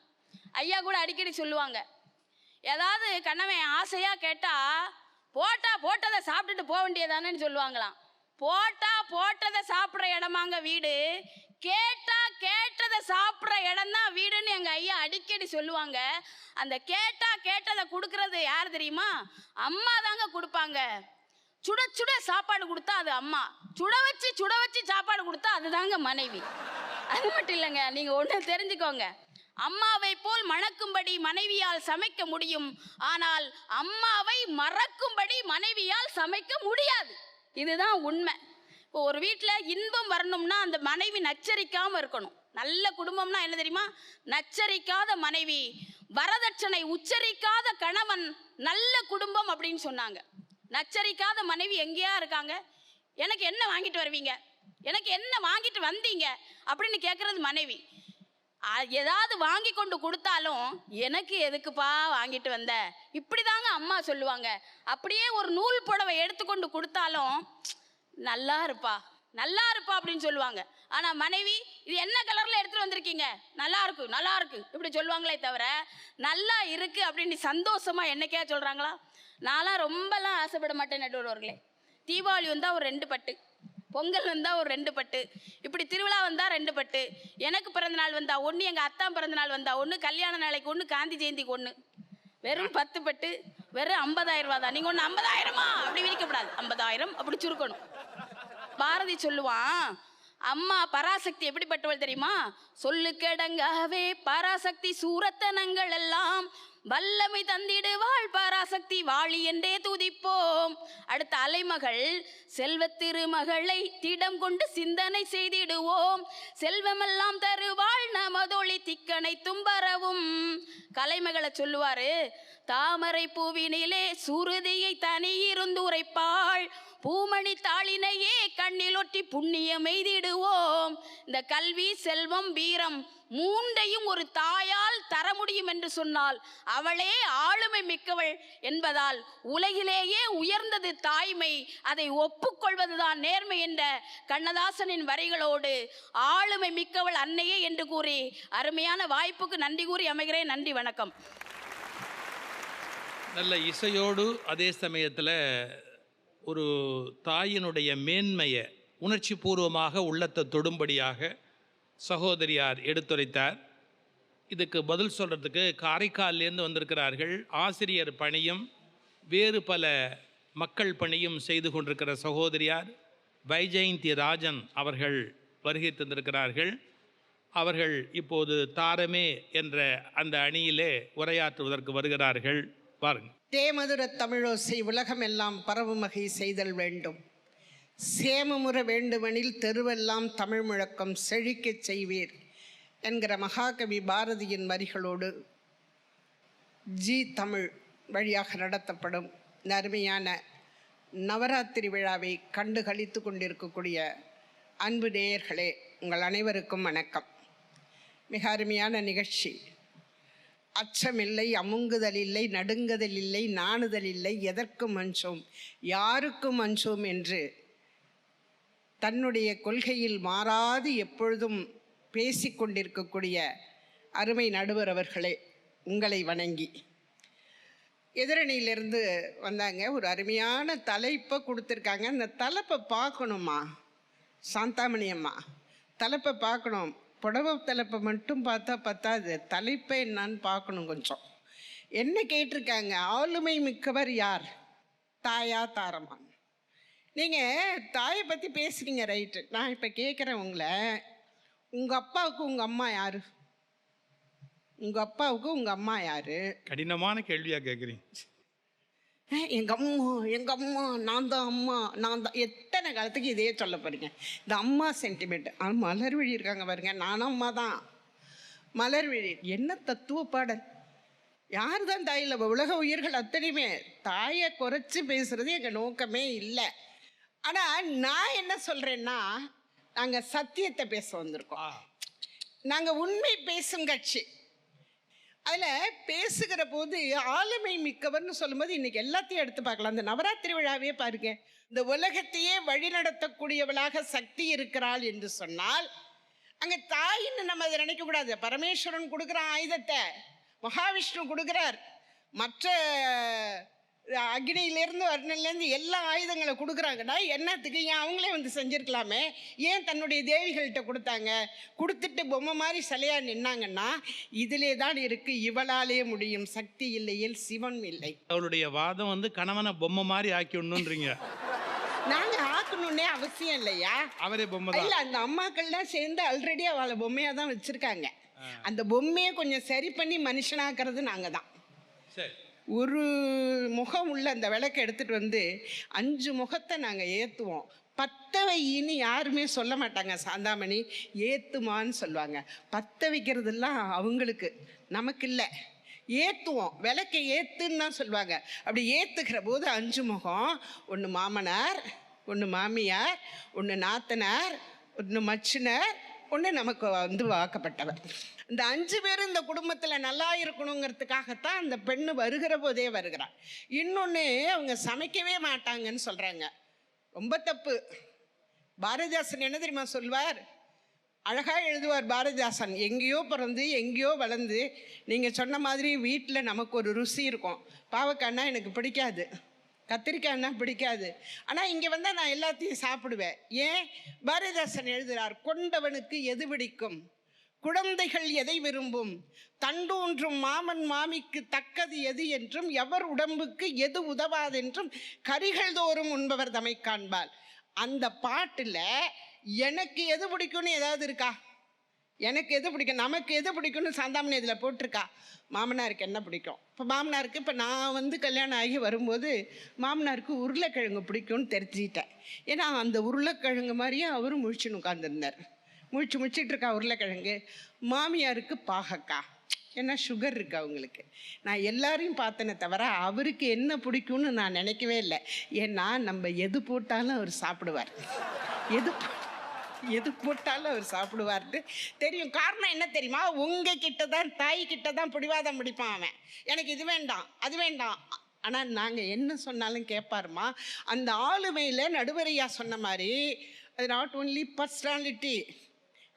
ஐயா கூட அடிக்கடி சொல்லுவாங்க, ஏதாவது கணவன் ஆசையாக கேட்டால் போட்டதை சாப்பிட்டுட்டு போக வேண்டியதானேன்னு சொல்லுவாங்களாம். போட்டதை சாப்பிட்ற இடமாங்க வீடு, கேட்டதை சாப்பிட்ற இடம் தான் வீடுன்னு எங்கள் ஐயா அடிக்கடி சொல்லுவாங்க. அந்த கேட்டதை கொடுக்கறது யார் தெரியுமா? அம்மா தாங்க கொடுப்பாங்க. சுட சாப்பாடு கொடுத்தா அது அம்மா, சுட வச்சு சாப்பாடு கொடுத்தா அதுதாங்க மனைவி. அது மட்டும் இல்லைங்க, நீங்கள் ஒன்று தெரிஞ்சுக்கோங்க, அம்மாவை போல் மணக்கும்படி மனைவியால் சமைக்க முடியும், ஆனால் அம்மாவை மறக்கும்படி மனைவியால் சமைக்க முடியாது. இதுதான் உண்மை. இப்போ ஒரு வீட்டில் இன்பம் வரணும்னா அந்த மனைவி நச்சரிக்காமல் இருக்கணும். நல்ல குடும்பம்னா என்ன தெரியுமா? நச்சரிக்காத மனைவி, வரதட்சணை உச்சரிக்காத கணவன், நல்ல குடும்பம் அப்படின்னு சொன்னாங்க. நச்சரிக்காத மனைவி எங்கேயா இருக்காங்க? எனக்கு என்ன வாங்கிட்டு வருவீங்க, எனக்கு என்ன வாங்கிட்டு வந்தீங்க அப்படின்னு கேட்கறது மனைவி. ஏதாவது வாங்கி கொண்டு கொடுத்தாலும் எனக்கு எதுக்குப்பா வாங்கிட்டு வந்த, இப்படி தாங்க அம்மா சொல்லுவாங்க. அப்படியே ஒரு நூல் புடவை எடுத்துக்கொண்டு கொடுத்தாலும் நல்லா இருப்பா அப்படின்னு சொல்லுவாங்க. ஆனால் மனைவி, இது என்ன கலரில் எடுத்துகிட்டு வந்திருக்கீங்க, நல்லா இருக்கு இப்படி சொல்லுவாங்களே தவிர நல்லா இருக்கு அப்படின்னு சந்தோஷமாக என்னைக்கே சொல்கிறாங்களா? நான்லாம் ரொம்பலாம் ஆசைப்பட மாட்டேன் நடுவர்களே. தீபாவளி வந்தால் ஒரு 2 பட்டு, பொங்கல் வந்தால் ஒரு 2 பட்டு, இப்படி திருவிழா வந்தால் 2 பட்டு, எனக்கு பிறந்தநாள் வந்தால் 1, எங்கள் அத்தான் பிறந்தநாள் வந்தால் 1, கல்யாண நாளைக்கு 1, காந்தி ஜெயந்திக்கு 1. வெறும் 10 பட்டு, வெறும் 50,000 ரூபா தான். நீங்கள் ஒன்று 50,000மா அப்படி விரிக்கப்படாது, 50,000 அப்படி சுருக்கணும். பாரதி சொல்லுவான், அம்மா பராசக்தி எப்படிப்பட்டவள் தெரியுமா? சொல்லுக்கடங்காவே பராசக்தி சூரத்தனங்கள் எல்லாம் வல்லமை தந்திடுவாள் பராசக்தி வாழி என்றே துதிப்போம். அடுத்த அலைமகள், செல்வத்திருமகளை திடம் கொண்டு சிந்தனை செய்திடுவோம், செல்வமெல்லாம் தருவாள் நமதொளி திக்கனை தும்பரவும். கலைமகளை சொல்லுவாரு, தாமரை பூவினிலே சுருதியை தனியிருந்து உரைப்பாள், பூமணி தாளினையே கண்ணில் ஒட்டி புண்ணியம் எய்திடுவோம். இந்த கல்வி, செல்வம், வீரம் மூன்றையும் ஒரு தாயால் தர முடியும் என்று சொன்னால் அவளே ஆளுமை மிக்கவள் என்பதால் உலகிலேயே உயர்ந்தது தாய்மை, அதை ஒப்புக்கொள்வதுதான் நேர்மை என்ற கண்ணதாசனின் வரிகளோடு ஆளுமை மிக்கவள் அன்னையே என்று கூறி அருமையான வாய்ப்புக்கு நன்றி கூறி அமைகிறேன். நன்றி, வணக்கம். நல்ல இசையோடு அதே சமயத்தில் ஒரு தாயினுடைய மேன்மையை உணர்ச்சி பூர்வமாக உள்ளத்தை தொடும்படியாக சகோதரியார் எடுத்துரைத்தார். இதுக்கு பதில் சொல்கிறதுக்கு காரைக்கால்லேருந்து வந்திருக்கிறார்கள். ஆசிரியர் பணியும் வேறு பல மக்கள் பணியும் செய்து கொண்டிருக்கிற சகோதரியார் வைஜெயந்தி ராஜன் அவர்கள் வருகை தந்திருக்கிறார்கள். அவர்கள் இப்போது தாரமே என்ற அந்த அணியிலே உரையாற்றுவதற்கு வருகிறார்கள். பாருங்கள். தேமதுர தமிழோசை உலகமெல்லாம் பரவும் வகை செய்தல் வேண்டும், சேமமுற வேண்டுமெனில் தெருவெல்லாம் தமிழ் முழக்கம் செழிக்கச் செய்வீர் என்கிற மகாகவி பாரதியின் வரிகளோடு ஜி தமிழ் வழியாக நடத்தப்படும் இந்த அருமையான நவராத்திரி விழாவை கண்டு களித்து கொண்டிருக்கக்கூடிய அன்பு நேயர்களே, உங்கள் அனைவருக்கும் வணக்கம். மிக அருமையான நிகழ்ச்சி. அச்சமில்லை, அமுங்குதல் இல்லை, நடுங்குதல் இல்லை, நாணுதல் இல்லை, எதற்கும் அஞ்சோம், யாருக்கும் அஞ்சோம் என்று தன்னுடைய கொள்கையில் மாறாது எப்பொழுதும் பேசிக்கொண்டிருக்கக்கூடிய அருமை நடுவர் அவர்களே, உங்களை வணங்கி எதிரணியிலிருந்து வந்தாங்க. ஒரு அருமையான தலைப்பை கொடுத்துருக்காங்க. அந்த தலைப்பை பார்க்கணுமா சாந்தாமணி அம்மா? தலைப்பை பார்க்கணும். புடவை தலைப்பை மட்டும் பார்த்தா பத்தாது, தலைப்பை என்னான்னு பார்க்கணும். கொஞ்சம் என்ன கேட்டிருக்காங்க, ஆளுமை மிக்கவர் யார், தாயா தாரமா? நீங்கள் தாயை பற்றி பேசுகிறீங்க, ரைட்டு. நான் இப்போ கேட்குறேன் உங்களை, உங்கள் அப்பாவுக்கு உங்கள் அம்மா யார்? உங்கள் அப்பாவுக்கு உங்கள் அம்மா யார்? கடினமான கேள்வியாக கேட்குறீங்க. எங்கள் அம்மா நான் தான் அம்மா, நான் தான். எத்தனை காலத்துக்கு இதே சொல்ல போகிறீங்க? இந்த அம்மா சென்டிமெண்ட். மலர்விழி இருக்காங்க பாருங்க, நானும் அம்மா தான். மலர்விழி என்ன தத்துவ பாடல்! யார் தான் தாயில்? உலக உயிர்கள் அத்தனையுமே தாயை குறைச்சி பேசுறது எங்கள் நோக்கமே இல்லை. ஆனால் நான் என்ன சொல்கிறேன்னா, நாங்கள் சத்தியத்தை பேச வந்திருக்கோம். நாங்கள் உண்மை பேசும் கட்சி. அதில் பேசுகிற போது ஆளுமை மிக்கவர்னு சொல்லும்போது இன்றைக்கி எல்லாத்தையும் எடுத்து பார்க்கலாம். அந்த நவராத்திரி விழாவே பாருங்க, இந்த உலகத்தையே வழிநடத்தக்கூடியவளாக சக்தி இருக்கிறாள் என்று சொன்னால் அங்கே தாயின்னு நம்ம அதை நினைக்கக்கூடாது. பரமேஸ்வரன் கொடுக்குற ஆயுதத்தை மகாவிஷ்ணு கொடுக்குறார். மற்ற அக்னியிலேருந்து வர்ணன்லேருந்து எல்லா ஆயுதங்களை கொடுக்குறாங்கன்னா என்னத்துக்கு? ஏன் அவங்களே வந்து செஞ்சுருக்கலாமே? ஏன் தன்னுடைய தேவிகள்கிட்ட கொடுத்தாங்க? கொடுத்துட்டு பொம்மை மாதிரி சிலையாக நின்னாங்கன்னா இதிலே தான் இருக்குது, இவளாலே முடியும், சக்தி இல்லையில் சிவன் இல்லை. அவளுடைய வாதம் வந்து கணவனை பொம்மை மாதிரி ஆக்கிடணுன்றீங்க. நாங்கள் ஆக்கணுன்னே அவசியம் இல்லையா? அவரே பொம்மை இல்லை, அந்த அம்மாக்கள்லாம் சேர்ந்து ஆல்ரெடி அவளை பொம்மையாக தான் வச்சுருக்காங்க. அந்த பொம்மையை கொஞ்சம் சரி பண்ணி மனுஷனாக்குறது நாங்கள் தான். சரி, ஒரு முகம் உள்ள அந்த விளக்கை எடுத்துகிட்டு வந்து 5 முகத்தை நாங்கள் ஏற்றுவோம். 10 வையின்னு யாருமே சொல்ல மாட்டாங்க. சாந்தாமணி ஏற்றுமான்னு சொல்லுவாங்க. 10 வைக்கிறதெல்லாம் அவங்களுக்கு, நமக்கு இல்லை. ஏற்றுவோம், விளக்கை ஏற்றுன்னு தான் சொல்லுவாங்க. அப்படி ஏற்றுக்கிற போது 5 முகம், ஒன்று மாமனார், ஒன்று மாமியார், ஒன்று நாத்தனார், ஒன்று மச்சினர், ஒன்று நமக்கு வந்து வாக்கப்பட்டவர். இந்த 5 பேரும் இந்த குடும்பத்தில் நல்லா இருக்கணுங்கிறதுக்காகத்தான் அந்த பெண்ணு வருகிற போதே வருகிறாள். இன்னொன்று, அவங்க சமைக்கவே மாட்டாங்கன்னு சொல்கிறாங்க. ரொம்ப தப்பு. பாரதிதாசன் என்ன தெரியுமா சொல்வார்? அழகாக எழுதுவார் பாரதிதாசன். எங்கேயோ பிறந்து எங்கேயோ வளர்ந்து, நீங்கள் சொன்ன மாதிரி வீட்டில் நமக்கு ஒரு ருசி இருக்கும். பாவக்காய்னா எனக்கு பிடிக்காது, கத்திரிக்காய்னா பிடிக்காது, ஆனால் இங்கே வந்தால் நான் எல்லாத்தையும் சாப்பிடுவேன். ஏன்? பாரதிதாசன் எழுதுகிறார், கொண்டவனுக்கு எது பிடிக்கும், குழந்தைகள் எதை விரும்பும், தண்டூன்றும் மாமன் மாமிக்கு தக்கது எது என்றும், எவர் உடம்புக்கு எது உதவாதென்றும், கரிகள் தோறும் உண்பவர் தமை காண்பார். அந்த பாட்டில் எனக்கு எது பிடிக்கும்னு ஏதாவது இருக்கா? எனக்கு எது பிடிக்கும், நமக்கு எது பிடிக்கும்னு சாந்தாமணி இதில் போட்டிருக்கா? மாமனாருக்கு என்ன பிடிக்கும்? இப்போ மாமனாருக்கு, இப்போ நான் வந்து கல்யாணம் ஆகி வரும்போது மாமனாருக்கு உருளைக்கிழங்கு பிடிக்கும்னு தெரிஞ்சுக்கிட்டேன். ஏன்னா அந்த உருளைக்கிழங்கு மாதிரியே அவரும் முழிச்சுன்னு உட்காந்துருந்தார். முழிச்சிட்டு இருக்கா உருளைக்கிழங்கு. மாமியாருக்கு பாகக்காய், ஏன்னா சுகர் இருக்குது அவங்களுக்கு. நான் எல்லாரையும் பார்த்தேனே தவிர அவருக்கு என்ன பிடிக்கும்னு நான் நினைக்கவே இல்லை. ஏன்னா நம்ம எது போட்டாலும் அவர் சாப்பிடுவார், எது போட்டாலும் அவர் சாப்பிடுவார்ட்டு தெரியும். காரணம் என்ன தெரியுமா? உங்கள் கிட்ட தான், தாய் கிட்ட தான் பிடிவாதம் பிடிப்பான் அவன். எனக்கு இது வேண்டாம், அது வேண்டாம். ஆனால் நாங்கள் என்ன சொன்னாலும் கேட்பாருமா. அந்த ஆளுமையில் நடுவரையா சொன்ன மாதிரி, அது நாட் ஓன்லி பர்சனாலிட்டி,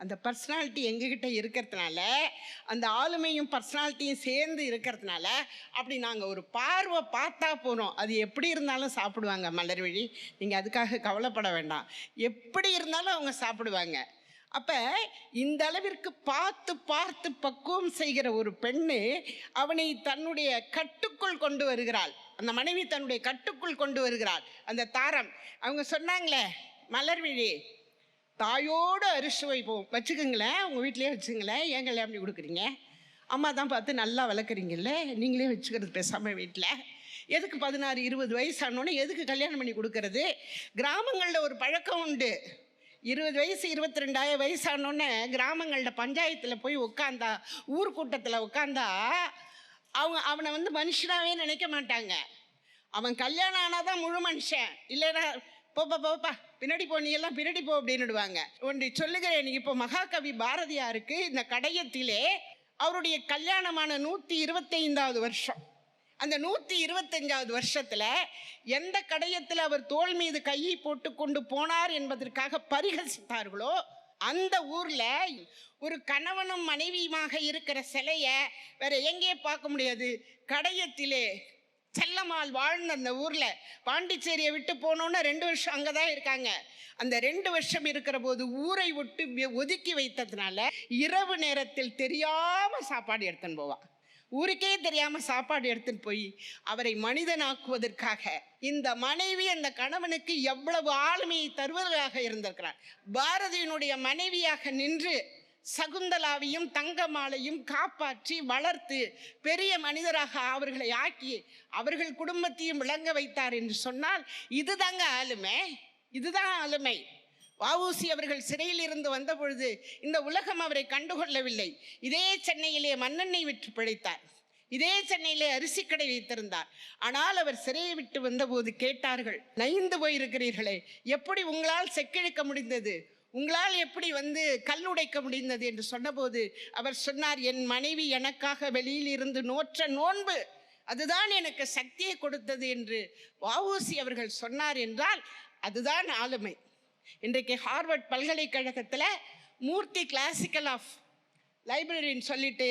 அந்த பர்சனாலிட்டி எங்ககிட்ட இருக்கிறதுனால, அந்த ஆளுமையும் பர்சனாலிட்டியும் சேர்ந்து இருக்கிறதுனால, அப்படி நாங்கள் ஒரு பார்வை பார்த்தா போகிறோம். அது எப்படி இருந்தாலும் சாப்பிடுவாங்க மலர்விழி, நீங்கள் அதுக்காக கவலைப்பட வேண்டாம். எப்படி இருந்தாலும் அவங்க சாப்பிடுவாங்க. அப்போ இந்த அளவிற்கு பார்த்து பார்த்து பக்குவம் செய்கிற ஒரு பெண்ணு அவனை தன்னுடைய கட்டுக்குள் கொண்டு வருகிறாள். அந்த மனைவி தன்னுடைய கட்டுக்குள் கொண்டு வருகிறாள். அந்த தாரம் அவங்க சொன்னாங்களே, மலர்விழி தாயோடு அரிசுவை வச்சுக்கோங்களேன், உங்கள் வீட்டிலே வச்சுங்களேன், ஏன் கல்யாணம் பண்ணி கொடுக்குறீங்க? அம்மா தான் பார்த்து நல்லா வளர்க்குறீங்கல்ல, நீங்களே வச்சுக்கிறது பேசாமல் வீட்டில். எதுக்கு 16-20 வயசானோன்னே எதுக்கு கல்யாணம் பண்ணி கொடுக்கறது? கிராமங்களில் ஒரு பழக்கம் உண்டு. 20 வயசு 22 வயசானோன்னே கிராமங்களில் பஞ்சாயத்தில் போய் உட்காந்தா, ஊர் கூட்டத்தில் உட்காந்தா, அவனை வந்து மனுஷனாகவே நினைக்க மாட்டாங்க. அவன் கல்யாணம் ஆனால் தான் முழு மனுஷன், இல்லைன்னா போப்பா போப்பா பின்னாடி போ, நீ எல்லாம் பின்னாடி போ அப்படின்னுடுவாங்க. ஒன்று சொல்லுகிறேன், இப்போ மகாகவி பாரதியாருக்கு இந்த கடையத்திலே அவருடைய கல்யாணமான 125வது வருஷம். அந்த 125வது வருஷத்தில் எந்த கடையத்தில் அவர் தோள் மீது கையை போட்டு கொண்டு போனார் என்பதற்காக பரிகசித்தார்களோ அந்த ஊரில் ஒரு கணவனும் மனைவியுமாக இருக்கிற சிலையை வேற எங்கே பார்க்க முடியாது. கடையத்திலே செல்லம்மாள் வாழ்ந்த அந்த ஊரில், பாண்டிச்சேரியை விட்டு போனோன்னா 2 வருஷம் அங்கே தான் இருக்காங்க. அந்த 2 வருஷம் இருக்கிற போது ஊரை விட்டு ஒதுக்கி வைத்ததுனால இரவு நேரத்தில் தெரியாமல் சாப்பாடு எடுத்துன்னு போவான். ஊருக்கே தெரியாமல் சாப்பாடு எடுத்துன்னு போய் அவரை மனிதனாக்குவதற்காக இந்த மனைவி அந்த கணவனுக்கு எவ்வளவு ஆளுமையை தருவதாக இருந்திருக்கிறார். பாரதியினுடைய மனைவியாக நின்று சகுந்தலாவையும் தங்கமாலையும் காப்பாற்றி வளர்த்து பெரிய மனிதராக அவர்களை ஆக்கி அவர்கள் குடும்பத்தையும் விளங்க வைத்தார் என்று சொன்னால் இதுதாங்க ஆளுமை, இதுதான் ஆளுமை. வஉசி அவர்கள் சிறையில் இருந்து வந்த பொழுது இந்த உலகம் அவரை கண்டுகொள்ளவில்லை. இதே சென்னையிலே மண்ணெண்ணெய் விற்று பிழைத்தார், இதே சென்னையிலே அரிசி கடை வைத்திருந்தார். ஆனால் அவர் சிறையை விட்டு வந்தபோது கேட்டார்கள், நைந்து போயிருக்கிறீர்களே, எப்படி உங்களால் செக்கிழுக்க முடிந்தது, உங்களால் எப்படி கல்லுடைக்க முடிந்தது என்று சொன்னபோது அவர் சொன்னார், என் மனைவி எனக்காக வெளியில் இருந்து நோற்ற நோன்பு அதுதான் எனக்கு சக்தியை கொடுத்தது என்று வஉசி அவர்கள் சொன்னார் என்றால் அதுதான் ஆளுமை. இன்றைக்கு ஹார்வர்ட் பல்கலைக்கழகத்தில் மூர்த்தி கிளாசிக்கல் ஆஃப் லைப்ரரின்னு சொல்லிட்டு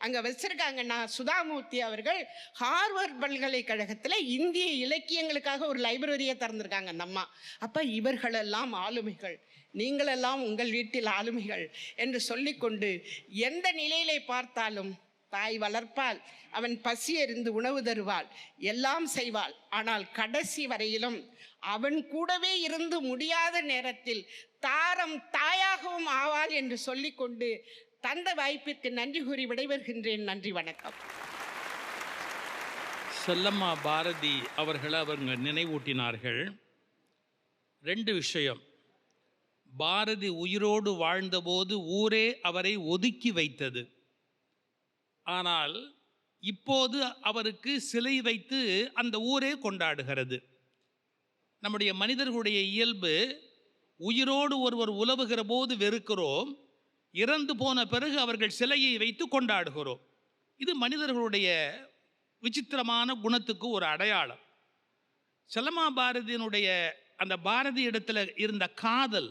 அங்கே வச்சிருக்காங்கன்னா, சுதாமூர்த்தி அவர்கள் ஹார்வர்ட் பல்கலைக்கழகத்தில் இந்திய இலக்கியங்களுக்காக ஒரு லைப்ரரியை திறந்திருக்காங்க அந்த அம்மா. அப்போ இவர்களெல்லாம் ஆளுமைகள், நீங்களெல்லாம் உங்கள் வீட்டில் ஆளுமைகள் என்று சொல்லிக்கொண்டு எந்த நிலையிலே பார்த்தாலும் தாய் வளர்ப்பாள், அவன் பசி அறிந்து உணவு தருவாள், எல்லாம் செய்வாள். ஆனால் கடைசி வரையிலும் அவன் கூடவே இருந்து முடியாத நேரத்தில் தாரம் தாயாகவும் ஆவாள் என்று சொல்லிக்கொண்டு தந்த வாய்ப்பிற்கு நன்றி கூறி விடைபெறுகின்றேன். நன்றி, வணக்கம். செல்லம்மா பாரதி அவர்கள் அவங்க நினைவூட்டினார்கள் 2 விஷயம். பாரதி உயிரோடு வாழ்ந்தபோது ஊரே அவரை ஒதுக்கி வைத்தது. ஆனால் இப்போது அவருக்கு சிலை வைத்து அந்த ஊரே கொண்டாடுகிறது. நம்முடைய மனிதர்களுடைய இயல்பு, உயிரோடு ஒருவர் உலவுகிற போது வெறுக்கிறோம், இறந்து போன பிறகு அவர்கள் சிலையை வைத்து கொண்டாடுகிறோம். இது மனிதர்களுடைய விசித்திரமான குணத்துக்கு ஒரு அடையாளம். செல்லம்மா பாரதியினுடைய அந்த பாரதி இடத்துல இருந்த காதல்,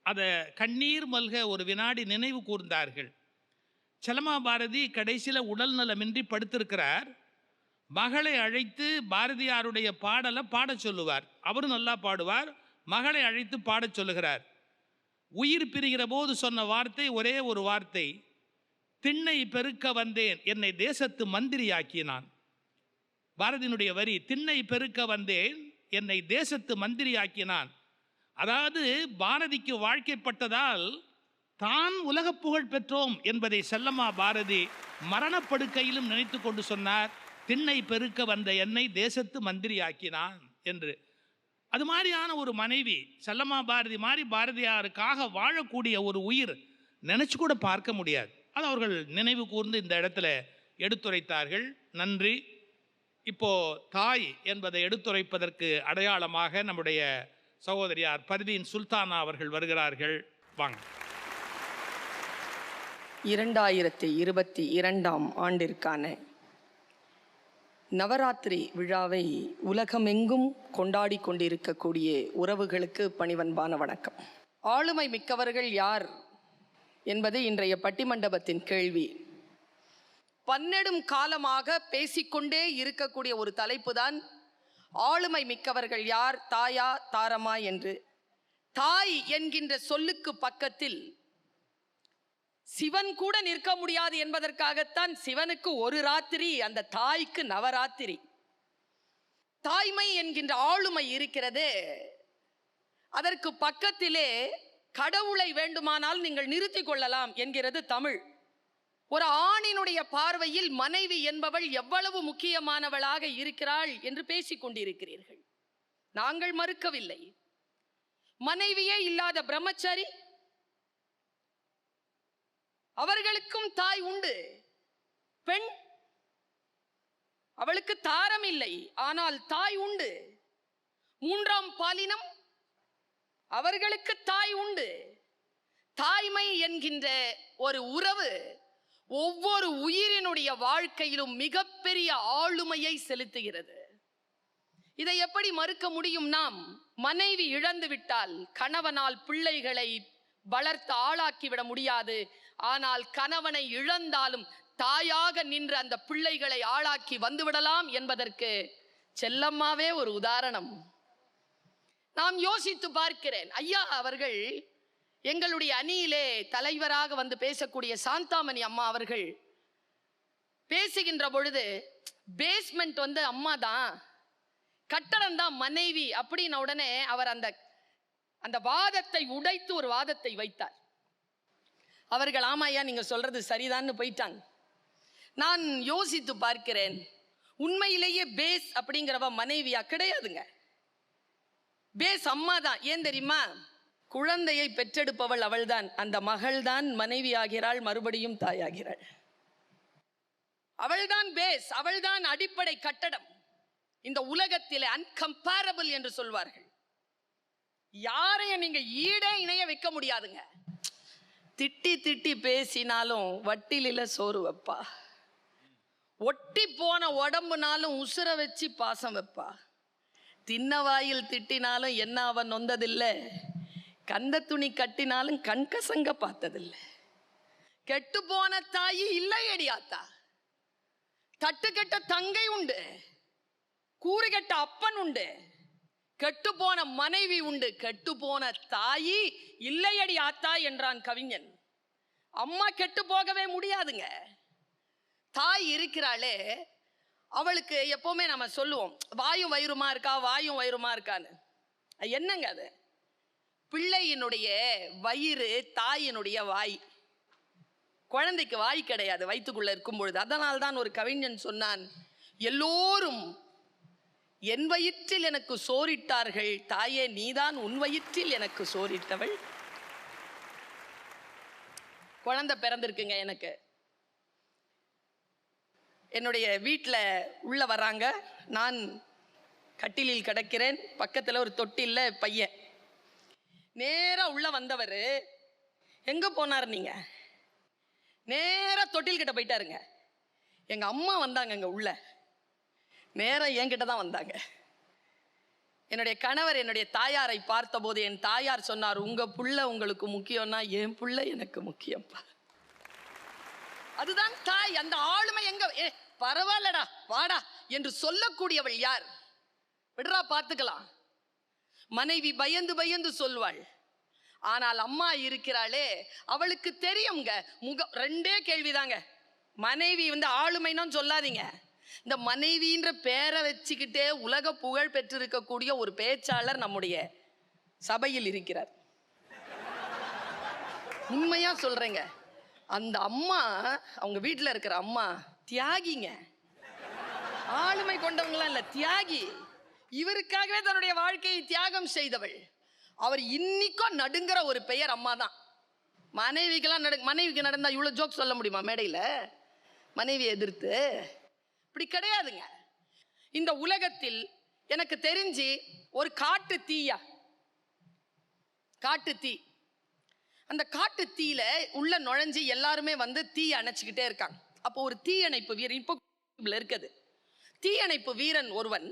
அதை கண்ணீர் மல்க ஒரு வினாடி நினைவு கூர்ந்தார்கள். செல்லம்மா பாரதி கடைசியில் உடல் நலமின்றி படுத்திருக்கிறார். மகளை அழைத்து பாரதியாருடைய பாடலை பாடச் சொல்லுவார். அவரும் நல்லா பாடுவார். மகளை அழைத்து பாடச் சொல்லுகிறார். உயிர் பிரிகிற போது சொன்ன வார்த்தை ஒரே ஒரு வார்த்தை, திண்ணை பெருக்க வந்தேன், என்னை தேசத்து மந்திரியாக்கினான். பாரதியினுடைய வரி, திண்ணை பெருக்க வந்தேன், என்னை தேசத்து மந்திரியாக்கினான். அதாவது பாரதிக்கு வாழ்க்கைப்பட்டதால் தான் உலக புகழ் பெற்றோம் என்பதை செல்லம்மா பாரதி மரணப்படுக்கையிலும் நினைத்து கொண்டு சொன்னார், திண்ணை பெருக்க வந்த என்னை தேசத்து மந்திரியாக்கினான் என்று. அது மாதிரியான ஒரு மனைவி செல்லம்மா பாரதி மாதிரி பாரதியாருக்காக வாழக்கூடிய ஒரு உயிர் நினைச்சு கூட பார்க்க முடியாது. அது அவர்கள் நினைவு கூர்ந்து இந்த இடத்துல எடுத்துரைத்தார்கள். நன்றி. இப்போ தாய் என்பதை எடுத்துரைப்பதற்கு அடையாளமாக நம்முடைய சகோதரியார் பர்வீன் சுல்தானா அவர்கள் வருகிறார்கள். வாங்க. 2022ஆம் ஆண்டிற்கான நவராத்திரி விழாவை உலகமெங்கும் கொண்டாடி கொண்டிருக்கக்கூடிய உறவுகளுக்கு பணிவன்பான வணக்கம். ஆளுமை மிக்கவர்கள் யார் என்பது இன்றைய பட்டிமண்டபத்தின் கேள்வி. பன்னெடும் காலமாக பேசிக்கொண்டே இருக்கக்கூடிய ஒரு தலைப்பு தான் ஆளுமை மிக்கவர்கள் யார், தாயா தாரமா என்று. தாய் என்கின்ற சொல்லுக்கு பக்கத்தில் சிவன் கூட நிற்க முடியாது என்பதற்காகத்தான் சிவனுக்கு ஒரு ராத்திரி, அந்த தாய்க்கு நவராத்திரி. தாய்மை என்கின்ற ஆளுமை இருக்கிறது. அதற்கு பக்கத்திலே கடவுளை வேண்டுமானால் நீங்கள் நிறுத்தி கொள்ளலாம் என்கிறது தமிழ். ஒரு ஆணினுடைய பார்வையில் மனைவி என்பவள் எவ்வளவு முக்கியமானவளாக இருக்கிறாள் என்று பேசிக் கொண்டிருக்கிறீர்கள். நாங்கள் மறுக்கவில்லை. மனைவியே இல்லாத பிரம்மச்சாரி, அவர்களுக்கும் தாய் உண்டு. பெண், அவளுக்கு தாரம் இல்லை, ஆனால் தாய் உண்டு. மூன்றாம் பாலினம் அவர்களுக்கு தாய் உண்டு. தாய்மை என்கின்ற ஒரு உறவு ஒவ்வொரு உயிரினுடைய வாழ்க்கையிலும் மிகப்பெரிய ஆளுமையை செலுத்துகிறது. இதை எப்படி மறுக்க முடியும்? நாம் மனைவி இழந்து விட்டால் கணவனால் பிள்ளைகளை வளர்த்து ஆளாக்கிவிட முடியாது. ஆனால் கணவனை இழந்தாலும் தாயாக நின்று அந்த பிள்ளைகளை ஆளாக்கி வந்துவிடலாம் என்பதற்கு செல்லம்மாவே ஒரு உதாரணம். நாம் யோசித்து பார்க்கிறேன். ஐயா அவர்கள் எங்களுடைய அணியிலே தலைவராக வந்து பேசக்கூடிய சாந்தாமணி அம்மா அவர்கள் பேசுகின்ற பொழுது, பேஸ்மெண்ட் வந்து அம்மா தான், கட்டடம் தான் மனைவி அப்படின்ன உடனே அவர் அந்த வாதத்தை உடைத்து ஒரு வாதத்தை வைத்தார். அவர்கள் ஆமா ஐயா நீங்க சொல்றது சரிதான்னு போயிட்டாங்க. நான் யோசித்து பார்க்கிறேன், உண்மையிலேயே பேஸ் அப்படிங்கிறவ மனைவியா? கிடையாதுங்க. பேஸ் அம்மா தான். ஏன் தெரியுமா? குழந்தையை பெற்றெடுப்பவள் அவள்தான். அந்த மகள்தான் மனைவி ஆகிறாள், மறுபடியும் தாயாகிறாள். அவள்தான் பேஸ், அவள்தான் அடிப்படை கட்டடம். இந்த உலகத்திலே அன்கம்பேரபிள் என்று சொல்வார்கள். யாரையும் நீங்க ஈடே இணைய வைக்க முடியாதுங்க. திட்டி திட்டி பேசினாலும் வட்டிலில சோறு வைப்பா, ஒட்டி போன உடம்புனாலும் உசுர வச்சு பாசம் வைப்பா, தின்ன வாயில் திட்டினாலும் என்ன அவன் நொந்ததில்லை, கந்த துணி கட்டினாலும் கண்கசங்க பார்த்ததில்லை. கெட்டு போன தாயி இல்லை அடியாத்தா, தட்டு கெட்ட தங்கை உண்டு, கூறு கெட்ட அப்பன் உண்டு, கெட்டு போன மனைவி உண்டு, கெட்டு போன தாயி இல்லையடி ஆத்தா என்றான் கவிஞன். அம்மா கெட்டு போகவே முடியாதுங்க. தாய் இருக்கிறாளே, அவளுக்கு எப்பவுமே நம்ம சொல்லுவோம் வாயும் வயிறுமா இருக்கா, வாயும் வயிறுமா இருக்கான்னு. என்னங்க அது? பிள்ளையினுடைய வயிறு தாயினுடைய வாய். குழந்தைக்கு வாய் கிடையாது வயிற்றுக்குள்ள இருக்கும் பொழுது. அதனால்தான் ஒரு கவிஞன் சொன்னான், எல்லோரும் என் வயிற்றில் எனக்கு சோறிட்டார்கள், தாயே நீதான் உன் வயிற்றில் எனக்கு சோறிட்டவள். குழந்தை பிறந்திருக்குங்க எனக்கு. என்னுடைய வீட்டில் உள்ள வராங்க, நான் கட்டிலில் கிடக்கிறேன், பக்கத்தில் ஒரு தொட்டில்ல பையன். நேராக உள்ள வந்தவர் எங்கே போனார்? நீங்க நேராக தொட்டில் கிட்ட போயிட்டாருங்க. எங்கள் அம்மா வந்தாங்க இங்கே உள்ள, நேராக என்கிட்ட தான் வந்தாங்க. என்னுடைய கணவர் என்னுடைய தாயாரை பார்த்தபோது என் தாயார் சொன்னார், உங்க புள்ள உங்களுக்கு முக்கியம்னா என் புள்ள எனக்கு முக்கியம்ப்பா. அதுதான் தாய். அந்த ஆளுமை எங்க? பரவாயில்லடா வாடா என்று சொல்லக்கூடியவள் யார்? விடுறா பார்த்துக்கலாம். மனைவி பயந்து பயந்து சொல்வாள். ஆனால் அம்மா இருக்கிறாளே, அவளுக்கு தெரியுங்க. ரெண்டே கேள்விதாங்க. மனைவி வந்து ஆளுமைன்னு சொல்லாதீங்க. இந்த மனைவின்ற பேரை வச்சுக்கிட்டே உலக புகழ் பெற்றிருக்கக்கூடிய ஒரு பேச்சாளர் நம்முடைய சபையில் இருக்கிறார். உண்மையா சொல்றேங்க. அந்த அம்மா, அவங்க வீட்டில் இருக்கிற அம்மா தியாகிங்க. ஆளுமை கொண்டவங்களாம் இல்ல, தியாகி. இவருக்காகவே தன்னுடைய வாழ்க்கையை தியாகம் செய்தவள். அவர் இன்னைக்கும் நடுங்கிற ஒரு பெயர் அம்மா தான். மனைவிக்கு நடந்தா இவ்வளவு ஜோக் சொல்ல முடியுமா மேடையில? மனைவியை எதிர்த்து இப்படி கிடையாதுங்க. இந்த உலகத்தில் எனக்கு தெரிஞ்சு ஒரு காட்டு தீயா, காட்டு தீ, அந்த காட்டு தீயில உள்ள நுழைஞ்சு எல்லாருமே வந்து தீ அணைச்சிக்கிட்டே இருக்காங்க. அப்போ ஒரு தீயணைப்பு வீரன், இப்போ இருக்குது, தீயணைப்பு வீரன் ஒருவன்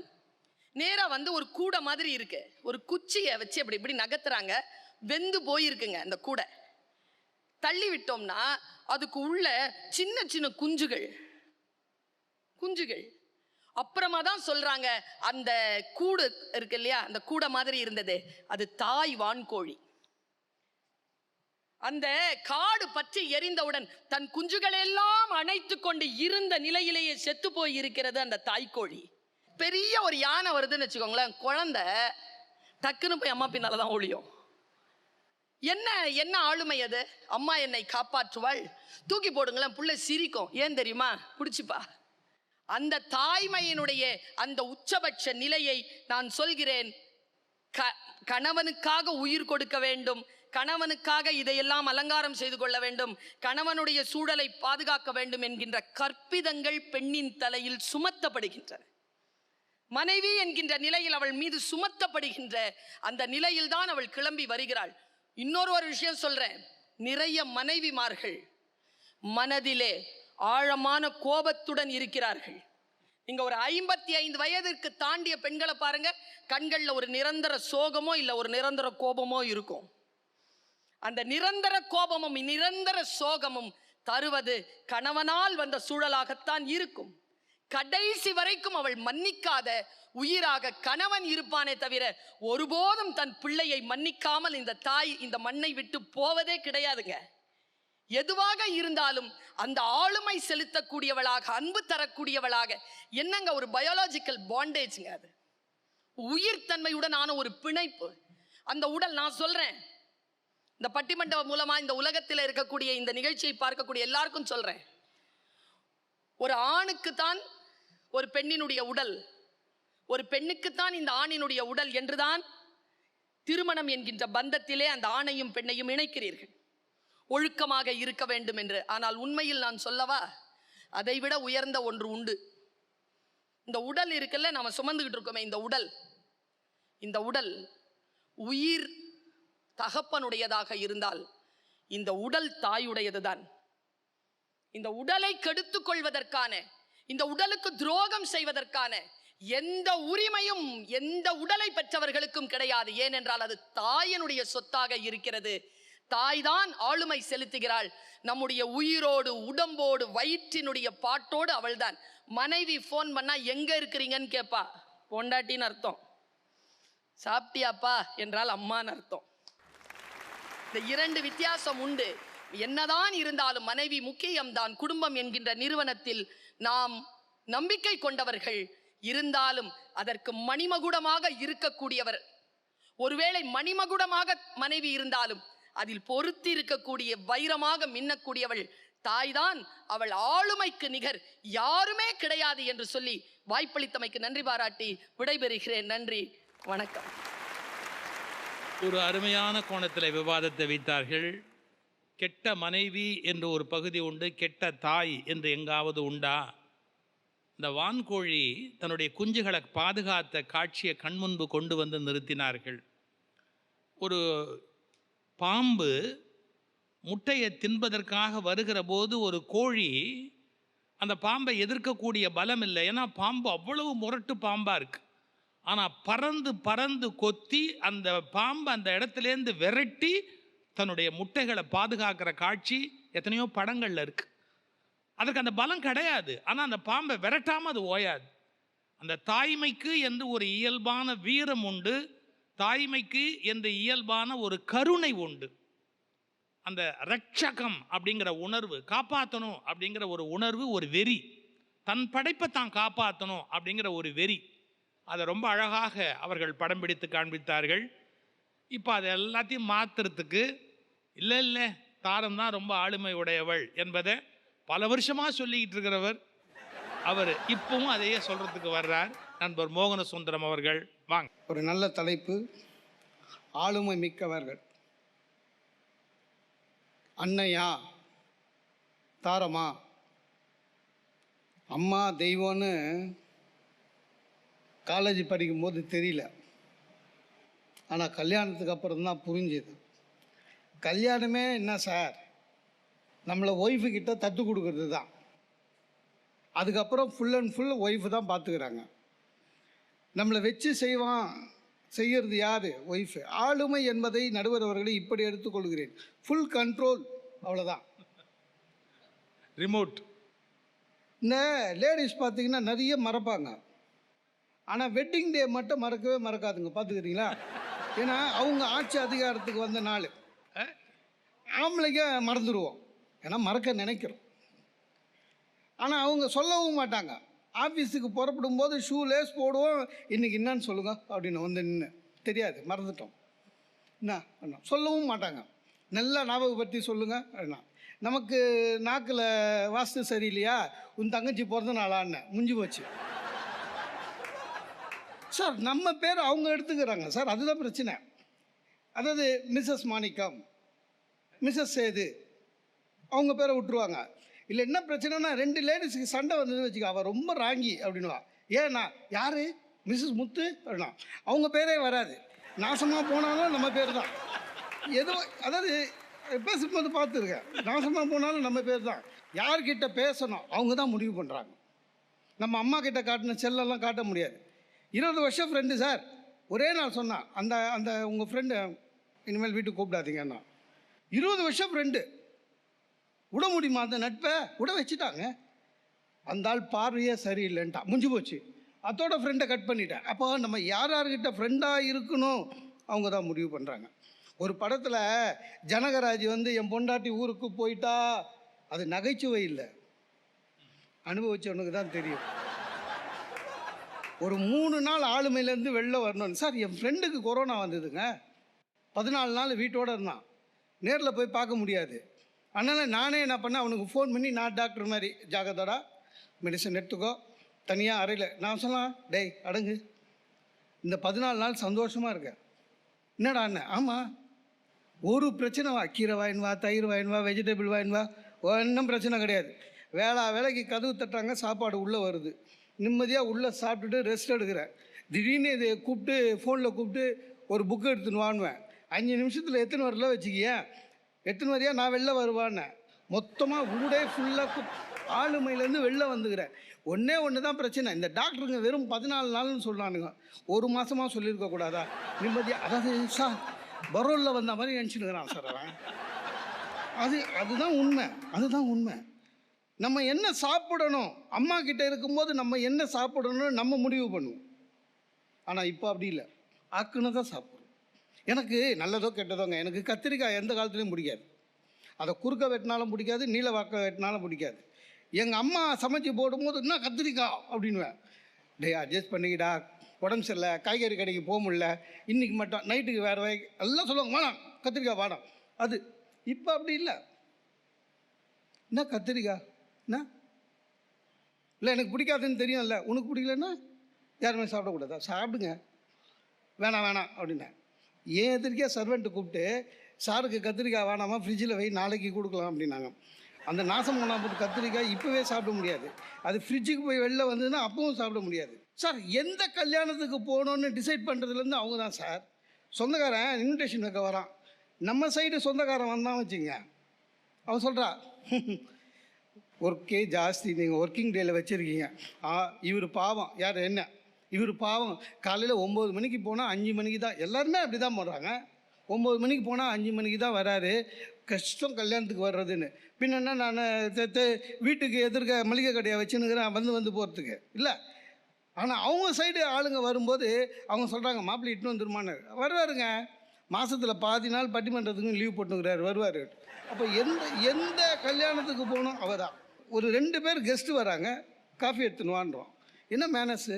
நேரா வந்து ஒரு கூடை மாதிரி இருக்கு, ஒரு குச்சியை வச்சு அப்படி இப்படி நகர்த்துறாங்க. வெந்து போயிருக்குங்க அந்த கூடை. தள்ளி விட்டோம்னா அதுக்கு உள்ள சின்ன சின்ன குஞ்சுகள். அப்புறமா தான் சொல்றாங்க, அந்த கூடு இருக்கு இல்லையா, அந்த கூடை மாதிரி இருந்தது, அது தாய் வான்கோழி. அந்த காடு பற்றி எரிந்தவுடன் தன் குஞ்சுகளெல்லாம் அணைத்து கொண்டு இருந்த நிலையிலேயே செத்து போய் இருக்கிறது அந்த தாய்க்கோழி. பெரிய ஒரு யானை வருதுன்னு வச்சுக்கோங்களேன், குழந்தை டக்குன்னு போய் அம்மா பின்னாலதான் ஒளியும். என்ன ஆளுமை அது? அம்மா என்னை காப்பாற்றுவாள், தூக்கி போடுங்களேன், புள்ள சிரிக்கும். ஏன் தெரியுமா? பிடிச்சிப்பா. அந்த தாய்மையினுடைய அந்த உச்சபட்ச நிலையை நான் சொல்கிறேன். கணவனுக்காக உயிர் கொடுக்க வேண்டும், கணவனுக்காக இதையெல்லாம் அலங்காரம் செய்து கொள்ள வேண்டும், கணவனுடைய சூழலை பாதுகாக்க வேண்டும் என்கின்ற கற்பிதங்கள் பெண்ணின் தலையில் சுமத்தப்படுகின்றன. மனைவி என்கின்ற நிலையில் அவள் மீது சுமத்தப்படுகின்ற அந்த நிலையில்தான் அவள் கிளம்பி வருகிறாள். ஒரு விஷயம் சொல்றேன், நிறைய மனைவிமார்கள் மனதிலே ஆழமான கோபத்துடன் இருக்கிறார்கள். நீங்க ஒரு 55 வயதிற்கு தாண்டிய பெண்களை பாருங்க, கண்கள்ல ஒரு நிரந்தர சோகமோ இல்ல ஒரு நிரந்தர கோபமோ இருக்கும். அந்த நிரந்தர கோபமும் நிரந்தர சோகமும் தருவது கணவனால் வந்த சூழலாகத்தான் இருக்கும். கடைசி வரைக்கும் அவள் மன்னிக்காத உயிராக கணவன் இருப்பானே தவிர ஒருபோதும் தன் பிள்ளையை மன்னிக்காமல் இந்த தாய் இந்த மண்ணை விட்டு போவதே கிடையாதுங்க. எதுவாக இருந்தாலும் அந்த ஆளுமை செலுத்தக்கூடியவளாக, அன்பு தரக்கூடியவளாக, என்னங்க ஒரு பயாலஜிக்கல் பாண்டேஜ்ங்க, அது உயிர் தன்மையுடனான ஒரு பிணைப்பு. அந்த உடல், நான் சொல்றேன், இந்த பட்டிமண்டபம் மூலமா இந்த உலகத்தில் இருக்கக்கூடிய இந்த நிகழ்ச்சியை பார்க்கக்கூடிய எல்லாருக்கும் சொல்றேன், ஒரு ஆணுக்குத்தான் ஒரு பெண்ணினுடைய உடல், ஒரு பெண்ணுக்குத்தான் இந்த ஆணினுடைய உடல் என்றுதான் திருமணம் என்கின்ற பந்தத்திலே அந்த ஆணையும் பெண்ணையும் இணைக்கிறீர்கள், ஒழுக்கமாக இருக்க வேண்டும் என்று. ஆனால் உண்மையில் நான் சொல்லவா, அதைவிட உயர்ந்த ஒன்று உண்டு. இந்த உடல் இருக்குல்ல, நாம சுமந்துகிட்டு இருக்கோமே, இந்த உடல் உயிர் தகப்பனுடையதாக இருந்தால் இந்த உடல் தாயுடையதுதான். இந்த உடலை கெடுத்துக் கொள்வதற்கான, இந்த உடலுக்கு துரோகம் செய்வதற்கான எந்த உரிமையும் எந்த உடலை பெற்றவர்களுக்கும் கிடையாது. ஏனென்றால் அது தாயினுடைய சொத்தாக இருக்கிறது. தாய்தான் ஆளுமை செலுத்துகிறாள். நம்முடைய உயிரோடு, உடம்போடு, வயிற்றினுடைய பாட்டோடு அவள்தான். மனைவி போன் பண்ணா எங்க இருக்கிறீங்கன்னு கேட்பா, பொண்டாட்டின்னு அர்த்தம். சாப்பிட்டியாப்பா என்றால் அம்மான்னு அர்த்தம். இந்த இரண்டு வித்தியாசம் உண்டு. என்னதான் இருந்தாலும் மனைவி முக்கியம்தான். குடும்பம் என்கின்ற நிறுவனத்தில் நாம் நம்பிக்கை கொண்டவர்கள் இருந்தாலும் அதற்கு மணிமகுடமாக இருக்கக்கூடியவர், ஒருவேளை மணிமகுடமாக மனைவி இருந்தாலும் அதில் பொருத்தி இருக்கக்கூடிய வைரமாக மின்னக்கூடியவள் தாய்தான். அவள் ஆளுமைக்கு நிகர் யாருமே கிடையாது என்று சொல்லி வாய்ப்பளித்தமைக்கு நன்றி பாராட்டி விடைபெறுகிறேன். நன்றி, வணக்கம். ஒரு அருமையான கோணத்தில் விவாதத்தை வைத்தார்கள். கெட்ட மனைவி என்று ஒரு பகுதி உண்டு, கெட்ட தாய் என்று எங்காவது உண்டா? இந்த வான்கோழி தன்னுடைய குஞ்சுகளை பாதுகாத்த காட்சியை கண்முன்பு கொண்டு வந்து நிறுத்தினார்கள். ஒரு பாம்பு முட்டையை தின்பதற்காக வருகிற போது ஒரு கோழி அந்த பாம்பை எதிர்க்கக்கூடிய பலம் இல்லை. ஏன்னா பாம்பு அவ்வளவு முரட்டு பாம்பாக இருக்கு. ஆனால் பறந்து பறந்து கொத்தி அந்த பாம்பு அந்த இடத்துலேருந்து விரட்டி தன்னுடைய முட்டைகளை பாதுகாக்கிற காட்சி எத்தனையோ படங்களில் இருக்கு. அதுக்கு அந்த பலம் கிடையாது, ஆனால் அந்த பாம்பை விரட்டாமல் அது ஓயாது. அந்த தாய்மைக்கு என்று ஒரு இயல்பான வீரம் உண்டு, தாய்மைக்கு என்று இயல்பான ஒரு கருணை உண்டு. அந்த ரட்சகம் அப்படிங்கிற உணர்வு, காப்பாற்றணும் அப்படிங்கிற ஒரு உணர்வு, ஒரு வெறி, தன் படைப்பை தான் காப்பாற்றணும் அப்படிங்கிற ஒரு வெறி, அதை ரொம்ப அழகாக அவர்கள் படம் பிடித்து காண்பித்தார்கள். இப்போ அதை எல்லாத்தையும் மாற்றுறதுக்கு இல்லை தாரம் தான் ரொம்ப ஆளுமை உடையவள் என்பதை பல வருஷமாக சொல்லிக்கிட்டு இருக்கிறவர் அவர் இப்பவும் அதையே சொல்கிறதுக்கு வர்றார். நண்பர் மோகன சுந்தரம் அவர்கள் வாங்க. ஒரு நல்ல தலைப்பு, ஆளுமை மிக்கவர்கள். அன்னையா தாரமா அம்மா தெய்வம்னு காலேஜ் படிக்கும்போது தெரியல, ஆனால் கல்யாணத்துக்கு அப்புறம் தான் புரிஞ்சுது. கல்யாணமே என்ன சார், நம்மளை ஒய்ஃபு கிட்ட தத்து கொடுக்கறது தான். அதுக்கப்புறம் ஃபுல் அண்ட் ஃபுல் ஒய்ஃபு தான் பார்த்துக்கிறாங்க. நம்மளை வச்சு செய்கிறது யார்? ஒய்ஃபு. ஆளுமை என்பதை நடுவர் அவர்களை இப்படி எடுத்துக்கொள்கிறேன், ஃபுல் கண்ட்ரோல், அவ்வளோதான். ரிமோட். இந்த லேடிஸ் பார்த்திங்கன்னா நிறைய மறப்பாங்க, ஆனால் வெட்டிங் டே மட்டும் மறக்கவே மறக்காதுங்க, பார்த்துக்கிறீங்களா? ஏன்னா அவங்க ஆட்சி அதிகாரத்துக்கு வந்த நாள். ஆம்பளைங்க மறந்துடுவோம், ஏன்னா மறக்க நினைக்கிறோம். ஆனால் அவங்க சொல்லவும் மாட்டாங்க. ஆஃபீஸுக்கு புறப்படும் போது ஷூ லேஸ் போடுவோம், இன்றைக்கி என்னன்னு சொல்லுங்கள் அப்படின்னு வந்து நின்று, தெரியாது மறந்துட்டோம் என்ன சொல்லவும் மாட்டாங்க. நல்லா ஞாபகப்படுத்தி சொல்லுங்கள் அப்படின்னா. நமக்கு நாக்கில் வாஸ்து சரியில்லையா, உன் தங்கச்சி பிறந்த நாளான்னு முடிஞ்சு போச்சு சார். நம்ம பேர் அவங்க எடுத்துக்கிறாங்க சார், அதுதான் பிரச்சனை. அதாவது மிஸ்ஸஸ் மாணிக்கம், மிஸ்ஸஸ் சேது, அவங்க பேரை விட்டுருவாங்க. இல்லை என்ன பிரச்சனைனா, ரெண்டு லேடிஸுக்கு சண்டை வந்ததுன்னு வச்சுக்க, அவள் ரொம்ப ராங்கி அப்படின்வா. ஏன்னா யார் மிஸ்ஸஸ் முத்து அப்படின்னா அவங்க பேரே வராது. நாசமாக போனாலும் நம்ம பேர் தான். எதுவும் அதாவது பேசும்போது பார்த்துருக்கேன். நாசமாக போனாலும் நம்ம பேர் தான். யார்கிட்ட பேசணும் அவங்க தான் முடிவு பண்ணுறாங்க. நம்ம அம்மா கிட்ட காட்டின செல்லெல்லாம் காட்ட முடியாது. 20 வருஷம் ஃப்ரெண்டு சார். ஒரே நாள் சொன்னான், அந்த அந்த உங்கள் ஃப்ரெண்டு இனிமேல் வீட்டுக்கு கூப்பிடாதீங்கன்னா. 20 வருஷம் ஃப்ரெண்டு விட முடியுமா அந்த நட்பை? விட வச்சுட்டாங்க. அந்த ஆள் பார்வையே சரியில்லைன்ட்டான், முடிஞ்சு போச்சு. அதோட ஃப்ரெண்டை கட் பண்ணிட்டேன். அப்போ நம்ம யார்கிட்ட ஃப்ரெண்டாக இருக்கணும் அவங்க தான் முடிவு பண்ணுறாங்க. ஒரு படத்தில் ஜனகராஜ் வந்து என் பொண்டாட்டி ஊருக்கு போயிட்டா, அது நகைச்சுவை இல்லை, அனுபவிச்சவனுக்கு தான் தெரியும். ஒரு 3 நாள் ஆளுமையிலேருந்து வெளில வரணும். சார் என் ஃப்ரெண்டுக்கு கொரோனா வந்ததுங்க, 14 நாள் வீட்டோடு இருந்தான், நேரில் போய் பார்க்க முடியாது. அதனால் நானே என்ன பண்ணேன், அவனுக்கு ஃபோன் பண்ணி, நான் டாக்டர் மாதிரி ஜாகிரதடா, மெடிசன் எடுத்துக்கோ, தனியாக அறையில். நான் சொல்லலாம், டேய் அடங்கு, இந்த 14 நாள் சந்தோஷமாக இருக்கேன். என்னடா அண்ணன்? ஆமாம், ஒரு பிரச்சனை வா, கீரை வாங்கினுவா, தயிர் வாங்கினுவா, வெஜிடபிள் வாங்கினுவா, ஒன்றும் பிரச்சனை கிடையாது. வேலைக்கு கதவு தட்டுறாங்க, சாப்பாடு உள்ளே வருது, நிம்மதியாக உள்ளே சாப்பிட்டுட்டு ரெஸ்ட் எடுக்கிறேன். திடீர்னு இதை கூப்பிட்டு ஃபோனில் கூப்பிட்டு ஒரு புக்கு எடுத்துன்னு வாங்குவேன். 5 நிமிஷத்தில் எத்தனை வரல வச்சுக்கிய, எத்தனை வரையா நான் வெளில வருவான்னு மொத்தமாக ஊடே ஃபுல்லாக ஆளுமையிலேருந்து வெளில வந்துக்கிறேன். ஒன்று தான் பிரச்சனை, இந்த டாக்டருங்க வெறும் 14 நாள்னு சொல்கிறானுங்க. 1 மாதமாக சொல்லியிருக்கக்கூடாதா நிம்மதியாக? அதாவது சார் பரோலில் வந்த மாதிரி நினச்சினுக்கிறான் சார் அவன். அதுதான் உண்மை, அதுதான் உண்மை. நம்ம என்ன சாப்பிடணும், அம்மா கிட்டே இருக்கும்போது நம்ம என்ன சாப்பிடணும்னு நம்ம முடிவு பண்ணுவோம். ஆனால் இப்போ அப்படி இல்லை, ஆக்குன்னு தான் சாப்பிட்றோம். எனக்கு நல்லதோ கெட்டதோங்க, எனக்கு கத்திரிக்காய் எந்த காலத்துலேயும் பிடிக்காது. அதை குறுக்க வெட்டினாலும் பிடிக்காது, நீல வாக்க வெட்டினாலும் பிடிக்காது. எங்கள் அம்மா சமைச்சு போடும்போது என்ன கத்திரிக்காய் அப்படின்வேன். டே அட்ஜஸ்ட் பண்ணிக்கிடா, உடம்பு சரியில்லை, காய்கறி கடைக்கு போக முடியல, இன்றைக்கி மட்டும் நைட்டுக்கு வேறு எல்லாம் சொல்லுவாங்க, வேணாம் கத்திரிக்காய் வேணாம். அது இப்போ அப்படி இல்லை. என்ன கத்திரிக்காய் என்ன இல்லை, எனக்கு பிடிக்காதுன்னு தெரியும்ல, உனக்கு பிடிக்கலன்னா யாருமே சாப்பிடக்கூடாதா? சாப்பிடுங்க, வேணாம் அப்படின்னேன். ஏன் எதிர்க்கே சர்வெண்ட்டு கூப்பிட்டு, சாருக்கு கத்திரிக்காய் வேணாமா, ஃப்ரிட்ஜில் வை, நாளைக்கு கொடுக்கலாம் அப்படின்னாங்க. அந்த நாசம் பண்ணா போட்டு கத்திரிக்காய் இப்போவே சாப்பிட முடியாது, அது ஃப்ரிட்ஜுக்கு போய் வெளில வந்ததுன்னா அப்பவும் சாப்பிட முடியாது. சார் எந்த கல்யாணத்துக்கு போகணுன்னு டிசைட் பண்ணுறதுலேருந்து அவங்க தான் சார். சொந்தக்காரன் இன்விடேஷன் வைக்க வரான், நம்ம சைடு சொந்தக்காரன் வந்தான் வச்சுங்க, அவன் சொல்கிறா ஒர்க்கே ஜாஸ்தி, நீங்கள் ஒர்க்கிங் டேயில் வச்சுருக்கீங்க. இவர் பாவம், யார் என்ன, இவர் பாவம் காலையில் 9 மணிக்கு போனால் 5 மணிக்கு தான், எல்லாருமே அப்படி தான் போடுறாங்க. 9 மணிக்கு போனால் 5 மணிக்கு தான் வராரு, கஷ்டம் கல்யாணத்துக்கு வர்றதுன்னு. பின்னா நான் வீட்டுக்கு எதிர்க்க மளிகை கடையை வச்சுன்னுக்கிறேன் வந்து போகிறதுக்கு இல்லை. ஆனால் அவங்க சைடு ஆளுங்க வரும்போது அவங்க சொல்கிறாங்க, மாப்பிள்ளை இட்டுன்னு வந்துருமான்னு. வருவாருங்க, மாதத்தில் பாதி நாள் பட்டிமன்றத்துக்கும் லீவ் போட்டுக்கிறாரு, வருவார். அப்போ எந்த கல்யாணத்துக்கு போகணும் அவர் தான். ஒரு 2 பேர் கெஸ்ட்டு வராங்க, காஃபி எடுத்துன்னு வான்றோம். என்ன மேனஸு,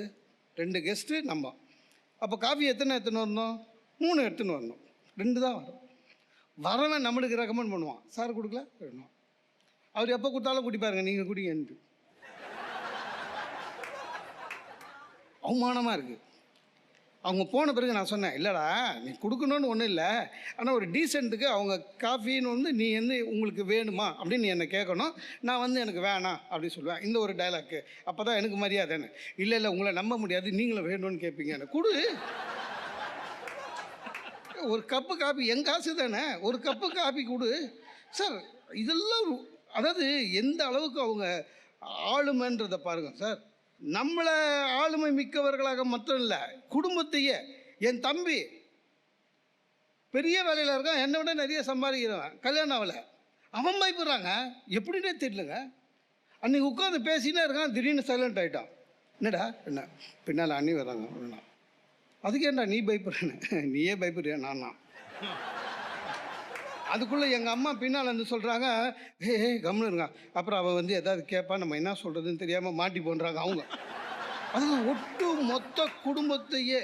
2 கெஸ்ட்டு நம்ம. அப்போ காஃபி எத்தனை எடுத்துன்னு வரணும்? 3 எடுத்துன்னு வரணும். 2 தான் வரும். வரவன் நம்மளுக்கு ரெக்கமெண்ட் பண்ணுவான், சார் கொடுக்கல வேணும். அவர் எப்போ கொடுத்தாலும் குடிப்பாருங்க, நீங்கள் குடிங்கன்ட்டு. அவமானமாக இருக்குது. அவங்க போன பிறகு நான் சொன்னேன், இல்லைடா நீ கொடுக்கணுன்னு ஒன்றும் இல்லை, ஆனால் ஒரு டீசென்ட்டுக்கு அவங்க காஃபின்னு வந்து நீ உங்களுக்கு வேணுமா அப்படின்னு நீ என்னை கேட்கணும், நான் எனக்கு வேணாம் அப்படின்னு சொல்லுவேன். இந்த ஒரு டைலாக்கு, அப்போ தான் எனக்கு மரியாதைன்னு. இல்லை உங்களை நம்ப முடியாது, நீங்களும் வேணும்னு கேட்பீங்க, எனக்கு கொடு. ஒரு கப்பு காஃபி என் காசு தானே, ஒரு கப்பு காஃபி கொடு சார். இதெல்லாம் அதாவது எந்த அளவுக்கு அவங்க ஆளுமைன்றதை பாருங்கள் சார். நம்மளை ஆளுமை மிக்கவர்களாக மட்டும் இல்லை, குடும்பத்தையே. என் தம்பி பெரிய வேலையில் இருக்கான், என்னை விட நிறைய சம்பாதிக்கிறவன், கல்யாணம் ஆகலை, அவன் பயப்படுறாங்க, எப்படின்னே தெரியலங்க. அன்றைக்கி உட்காந்து பேசினே இருக்கான், திடீர்னு சைலண்ட் ஆகிட்டான். என்னடா என்ன பின்னால் அண்ணி வராங்க அப்படின்னா, அதுக்கு ஏன்டா நீ பயப்படுறேன்னு? நீயே பயப்படுறியா? நான் அதுக்குள்ளே எங்கள் அம்மா பின்னால் வந்து சொல்கிறாங்க, கம்னு இருங்க. அப்புறம் அவன் எதாவது கேட்பா, நம்ம என்ன சொல்கிறதுன்னு தெரியாமல் மாட்டி போன்றாங்க அவங்க. அதெல்லாம் ஒட்டு மொத்த குடும்பத்தையே.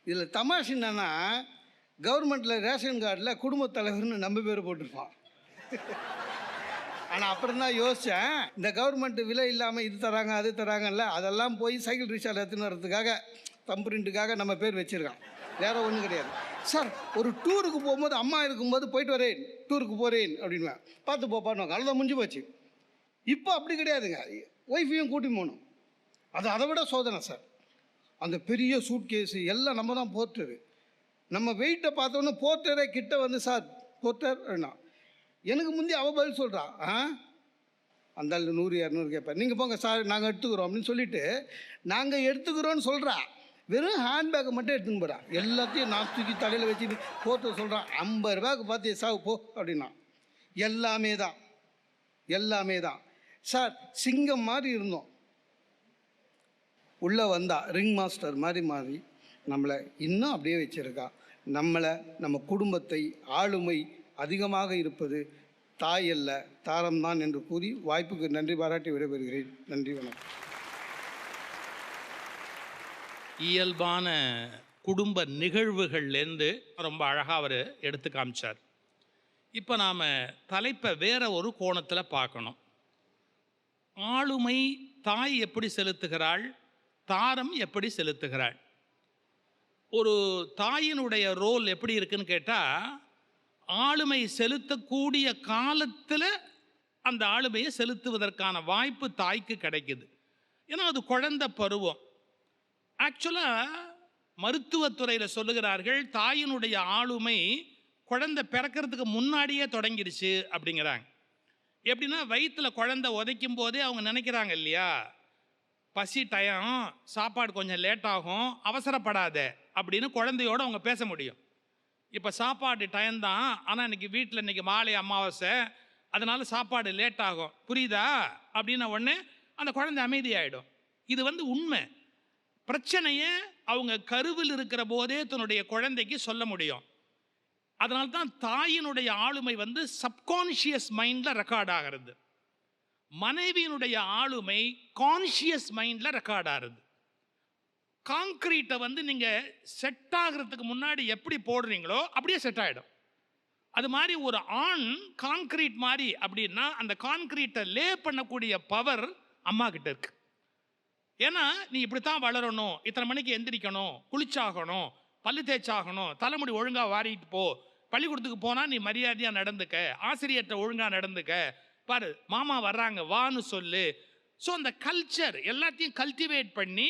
இதில் தமாஷ் என்னன்னா, கவர்மெண்ட்டில் ரேஷன் கார்டில் குடும்பத் தலைவர்னு நம்ம பேர் போட்டிருப்பான். ஆனால் அப்புறம் தான் யோசித்தேன், இந்த கவர்மெண்ட்டு விலை இல்லாமல் இது தராங்க அது தராங்கல்ல, அதெல்லாம் போய் சைக்கிள் ரிக்ஷாவில் எடுத்துன்னு வர்றதுக்காக தம்புரிண்ட்டுக்காக நம்ம பேர் வச்சுருக்கான், வேறு ஒன்றும் கிடையாது. சார் ஒரு டூருக்கு போகும்போது அம்மா இருக்கும்போது போயிட்டு வரேன், டூருக்கு போகிறேன் அப்படின்வேன், பார்த்து போப்பான்னு அவ்வளோதான் முடிஞ்சு போச்சு. இப்போ அப்படி கிடையாதுங்க, ஒய்ஃபையும் கூட்டி போகணும். அது அதை விட சோதனை சார். அந்த பெரிய சூட்கேஸு எல்லாம் நம்ம தான் போர்ட்டரு. நம்ம வெயிட்டை பார்த்தோன்னே போர்ட்டரே கிட்ட வந்து, சார் போர்ட்டர் வேணாம், எனக்கு முந்தி அவள் பதில் சொல்கிறான். அந்த 100 200 கேட்பேன். நீங்கள் போங்க சார் நாங்கள் எடுத்துக்கிறோம் அப்படின்னு சொல்லிவிட்டு நாங்கள் எடுத்துக்கிறோன்னு சொல்கிறா. வெறும் ஹேண்ட்பேக்கை மட்டும் எடுத்துன்னு போகிறான். எல்லாத்தையும் நான் தூக்கி தலையில் வச்சுட்டு போர்ட்டர் சொல்கிறான் 50 ரூபாய்க்கு பார்த்து சாவு போ அப்படின்னா. எல்லாமே தான், எல்லாமே தான் சார். சிங்கம் மாதிரி இருந்தோம், உள்ளே வந்தா ரிங் மாஸ்டர் மாதிரி மாறி நம்மளை இன்னும் அப்படியே வச்சுருக்கா. நம்மளை, நம்ம குடும்பத்தை ஆளுமை அதிகமாக இருப்பது தாய் அல்ல தாரம்தான் என்று கூறி வாய்ப்புக்கு நன்றி பாராட்டி விடைபெறுகிறேன். நன்றி, வணக்கம். இயல்பான குடும்ப நிகழ்வுகள்லேருந்து ரொம்ப அழகாக அவர் எடுத்து காமிச்சார். இப்போ நாம் தலைப்பை வேற ஒரு கோணத்தில் பார்க்கணும். ஆளுமை தாய் எப்படி செலுத்துகிறாள், தாரம் எப்படி செலுத்துகிறாள்? ஒரு தாயினுடைய ரோல் எப்படி இருக்குன்னு கேட்டால், ஆளுமை செலுத்தக்கூடிய காலத்தில் அந்த ஆளுமையை செலுத்துவதற்கான வாய்ப்பு தாய்க்கு கிடைக்குது. ஏன்னா அது குழந்தை பருவம். ஆக்சுவலாக மருத்துவத்துறையில் சொல்லுகிறார்கள், தாயினுடைய ஆளுமை குழந்தை பிறக்கிறதுக்கு முன்னாடியே தொடங்கிடுச்சு அப்படிங்கிறாங்க. எப்படின்னா, வயிற்றில் குழந்தை உதைக்கும் போதே அவங்க நினைக்கிறாங்க இல்லையா, பசி டயம், சாப்பாடு கொஞ்சம் லேட் ஆகும், அவசரப்படாத அப்படின்னு குழந்தையோடு அவங்க பேச முடியும். இப்போ சாப்பாடு டயம்தான், ஆனால் இன்றைக்கி மாலை அமாவாசை, அதனால் சாப்பாடு லேட் ஆகும், புரியுதா அப்படின்ன உடனே அந்த குழந்தை அமைதியாகிடும். இது உண்மை. பிரச்சனையை அவங்க கருவில் இருக்கிற போதே தன்னுடைய குழந்தைக்கு சொல்ல முடியும். அதனால்தான் தாயினுடைய ஆளுமை சப்கான்ஷியஸ் மைண்டில் ரெக்கார்ட் ஆகிறது. மனைவியினுடைய ஆளுமை கான்ஷியஸ் மைண்டில் ரெக்கார்ட் ஆகுது. காங்கிரீட்டை நீங்கள் செட் ஆகிறதுக்கு முன்னாடி எப்படி போடுறீங்களோ அப்படியே செட் ஆகிடும். அது மாதிரி ஒரு ஆண் கான்கிரீட் மாதிரி அப்படின்னா, அந்த கான்கிரீட்டை லே பண்ணக்கூடிய பவர் அம்மா கிட்ட இருக்கு. ஏன்னா நீ இப்படித்தான் வளரணும், இத்தனை மணிக்கு எந்திரிக்கணும், குளிச்சாகணும், பல்லு தேய்ச்சாகணும், தலைமுடி ஒழுங்காக வாரிட்டு போ, பள்ளிக்கூடத்துக்கு போனால் நீ மரியாதையாக நடந்துக்க, ஆசிரியர்கிட்ட ஒழுங்காக நடந்துக்க, பாரு மாமா வர்றாங்க வான்னு சொல்லு. ஸோ அந்த கல்ச்சர் எல்லாத்தையும் கல்டிவேட் பண்ணி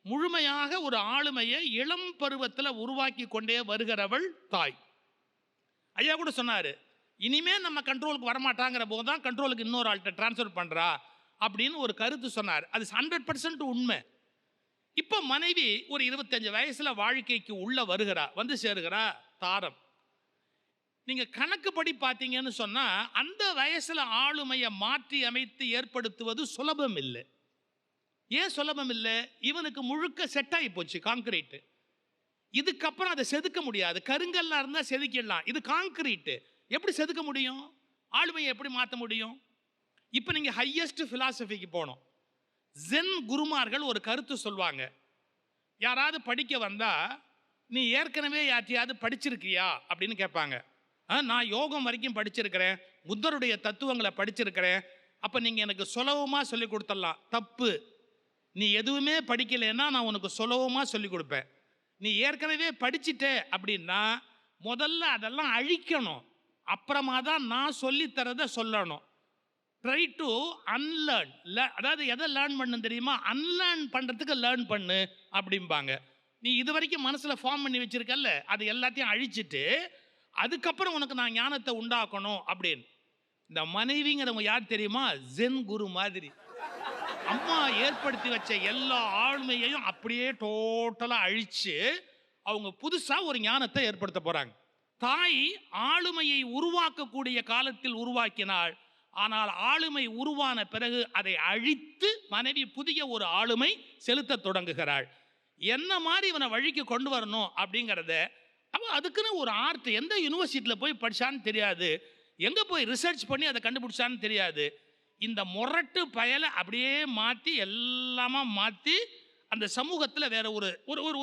முழுமையாக ஒரு ஆளுமையை இளம் பருவத்தில் உருவாக்கி கொண்டே வருகிறவள் தாய். ஐயா கூட சொன்னார், இனிமே நம்ம கண்ட்ரோலுக்கு வரமாட்டாங்கிற போது தான் கண்ட்ரோலுக்கு இன்னொரு ஆள்கிட்ட டிரான்ஸ்ஃபர் பண்ணுறா அப்படின்னு ஒரு கருத்து சொன்னார். அது 100% உண்மை. இப்போ மனைவி ஒரு 25 வயசில் வாழ்க்கைக்கு உள்ள வருகிறா, சேருகிறா தாரம். நீங்கள் கணக்குப்படி பார்த்தீங்கன்னு சொன்னால், அந்த வயசில் ஆளுமையை மாற்றி அமைத்து ஏற்படுத்துவது சுலபம் இல்லை. ஏன் சுலபம் இல்லை? இவனுக்கு முழுக்க செட் ஆகி போச்சு கான்கிரீட்டு. இதுக்கப்புறம் அதை செதுக்க முடியாது. கருங்கல்லாம் இருந்தால் செதுக்கிடலாம், இது கான்கிரீட்டு. எப்படி செதுக்க முடியும்? ஆளுமையை எப்படி மாற்ற முடியும்? இப்போ நீங்கள் ஹையஸ்ட் ஃபிலாசபிக்கு போனோம். ஜென் குருமார்கள் ஒரு கருத்து சொல்வாங்க. யாராவது படிக்க வந்தால், நீ ஏற்கனவே யார்ட்டையாவது படிச்சிருக்கியா அப்படின்னு கேட்பாங்க. நான் யோகம் வரைக்கும் படிச்சிருக்கிறேன், புத்தருடைய தத்துவங்களை படிச்சிருக்கிறேன், அப்போ நீங்கள் எனக்கு சுலபமாக சொல்லி கொடுத்துடலாம். தப்பு. நீ எதுவுமே படிக்கலைன்னா நான் உனக்கு சுலபமாக சொல்லி கொடுப்பேன். நீ ஏற்கனவே படிச்சுட்டே அப்படின்னா முதல்ல அதெல்லாம் அழிக்கணும், அப்புறமா தான் நான் சொல்லித்தரதை சொல்லணும். Try to unlearn. அதாவது எதை லேர்ன் பண்ணு தெரியுமா? அன்லேர்ன் பண்ணுறதுக்கு லேர்ன் பண்ணு அப்படிம்பாங்க. நீ இது வரைக்கும் மனசில் ஃபார்ம் பண்ணி வச்சிருக்கல்ல, அது எல்லாத்தையும் அழிச்சிட்டு அதுக்கப்புறம் உனக்கு நான் ஞானத்தை உண்டாக்கணும் அப்படின்னு. இந்த மனைவிங்கிறவங்க யார் தெரியுமா? ஜென் குரு மாதிரி. அம்மா ஏற்படுத்தி வச்ச எல்லா ஆளுமையையும் அப்படியே டோட்டலாக அழித்து அவங்க புதுசாக ஒரு ஞானத்தை ஏற்படுத்த போகிறாங்க. தாய் ஆளுமையை உருவாக்கக்கூடிய காலத்தில் உருவாக்கினாள். ஆனால் ஆளுமை உருவான பிறகு அதை அழித்து மனைவி புதிய ஒரு ஆளுமை செலுத்த தொடங்குகிறாள். என்ன மாதிரி இவனை வழிக்கு கொண்டு வரணும் அப்படிங்கிறத அவன் அதுக்குன்னு ஒரு ஆர்ட், எந்த யூனிவர்சிட்டியில் போய் படித்தான்னு தெரியாது, எங்கே போய் ரிசர்ச் பண்ணி அதை கண்டுபிடிச்சான்னு தெரியாது. இந்த முரட்டு பயலை அப்படியே மாற்றி எல்லாமே மாற்றி அந்த சமூகத்தில் வேற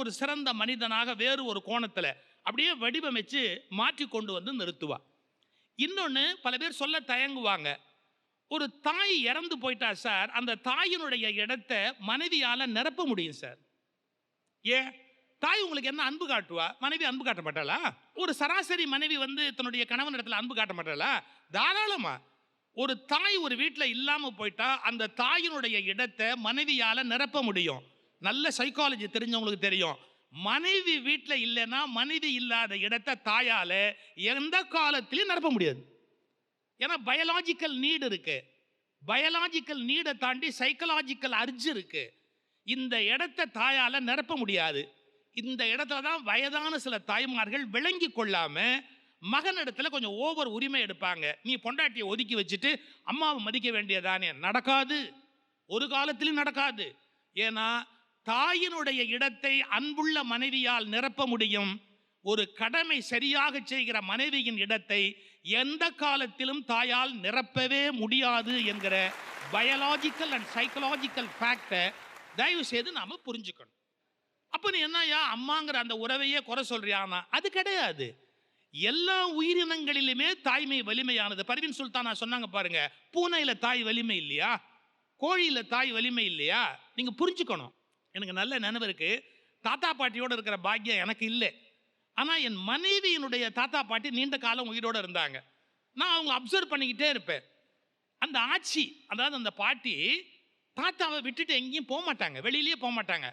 ஒரு சிறந்த மனிதனாக வேறு ஒரு கோணத்தில் அப்படியே வடிவமைச்சு மாற்றி கொண்டு நிறுத்துவா. இன்னொன்று பல பேர் சொல்ல தயங்குவாங்க, ஒரு தாய் இறந்து போயிட்டா சார், அந்த தாயினுடைய இடத்தை மனைவியால் நிரப்ப முடியும் சார். ஏன்? தாய் உங்களுக்கு என்ன அன்பு காட்டுவா? மனைவி அன்பு காட்ட மாட்டாளா? ஒரு சராசரி மனைவி தன்னுடைய கணவன் இடத்துல அன்பு காட்ட மாட்டாளா? தாராளமா. ஒரு தாய் ஒரு வீட்டில் இல்லாமல் போயிட்டா அந்த தாயினுடைய இடத்தை மனைவியால் நிரப்ப முடியும். நல்ல சைக்காலஜி தெரிஞ்சவங்களுக்கு தெரியும். மனைவி வீட்டில் இல்லைன்னா மனைவி இல்லாத இடத்தை தாயால் எந்த காலத்திலையும் நிரப்ப முடியாது. ஏன்னா பயாலாஜிக்கல் நீடு இருக்கு. பயாலாஜிக்கல் நீடை தாண்டி சைக்கலாஜிக்கல் அர்ஜ் இருக்கு. இந்த இடத்தை தாயால் நிரப்ப முடியாது. இந்த இடத்துல தான் வயதான சில தாய்மார்கள் விளங்கி கொள்ளாம மகனிடத்துல கொஞ்சம் ஓவர் உரிமை எடுப்பாங்க. நீ பொண்டாட்டியை ஒதுக்கி வச்சுட்டு அம்மாவை மதிக்க வேண்டியதானே. நடக்காது, ஒரு காலத்திலும் நடக்காது. ஏன்னா தாயினுடைய இடத்தை அன்புள்ள மனைவியால் நிரப்ப முடியும். ஒரு கடமை சரியாக செய்கிற மனைவியின் இடத்தை எந்த காலத்திலும் தாயால் நிரப்பவே முடியாது என்கிற பயாலாஜிக்கல் அண்ட் சைக்கலாஜிக்கல் ஃபேக்டை தயவு செய்து நாம புரிஞ்சுக்கணும். அப்போ நீ என்னையா அம்மாங்கிற அந்த உறவையே குறை சொல்றியானா? அது கிடையாது. எல்லா உயிரினங்களிலுமே தாய்மை வலிமையானது. பர்வீன் சுல்தானா சொன்னாங்க பாருங்க, பூனையில தாய் வலிமை இல்லையா, கோழியில தாய் வலிமை இல்லையா? நீங்க புரிஞ்சுக்கணும். எனக்கு நல்ல நினைவு இருக்கு. தாத்தா பாட்டியோட இருக்கிற பாக்கியம் எனக்கு இல்லை. ஆனால் என் மனைவியினுடைய தாத்தா பாட்டி நீண்ட காலம் உயிரோடு இருந்தாங்க. நான் அவங்க அப்சர்வ் பண்ணிக்கிட்டே இருப்பேன். அந்த ஆட்சி, அதாவது அந்த பாட்டி தாத்தாவை விட்டுட்டு எங்கேயும் போக மாட்டாங்க, வெளியிலேயே போக மாட்டாங்க.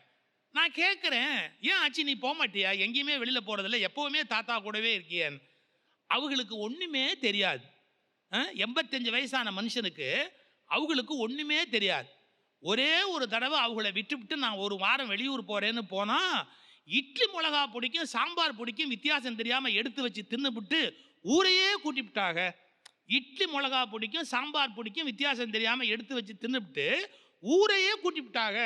நான் கேட்குறேன், ஏன் ஆச்சி நீ போக மாட்டியா, எங்கேயுமே வெளியில் போகிறதில்ல, எப்போவுமே தாத்தா கூடவே இருக்கியேன்னு. அவங்களுக்கு ஒன்றுமே தெரியாது. 85 வயசான மனுஷனுக்கு அவங்களுக்கு ஒன்றுமே தெரியாது. ஒரே ஒரு தடவை அவங்கள விட்டுவிட்டு நான் ஒரு வாரம் வெளியூர் போகிறேன்னு போனால் இட்லி மிளகா பிடிக்கும், சாம்பார் பிடிக்கும், வித்தியாசம் தெரியாமல் எடுத்து வச்சு தின்னுபிட்டு ஊரையே கூட்டிவிட்டாங்க. இட்லி மிளகா பிடிக்கும், சாம்பார் பிடிக்கும், வித்தியாசம் தெரியாமல் எடுத்து வச்சு தின்னுபிட்டு ஊரையே கூட்டிவிட்டாங்க.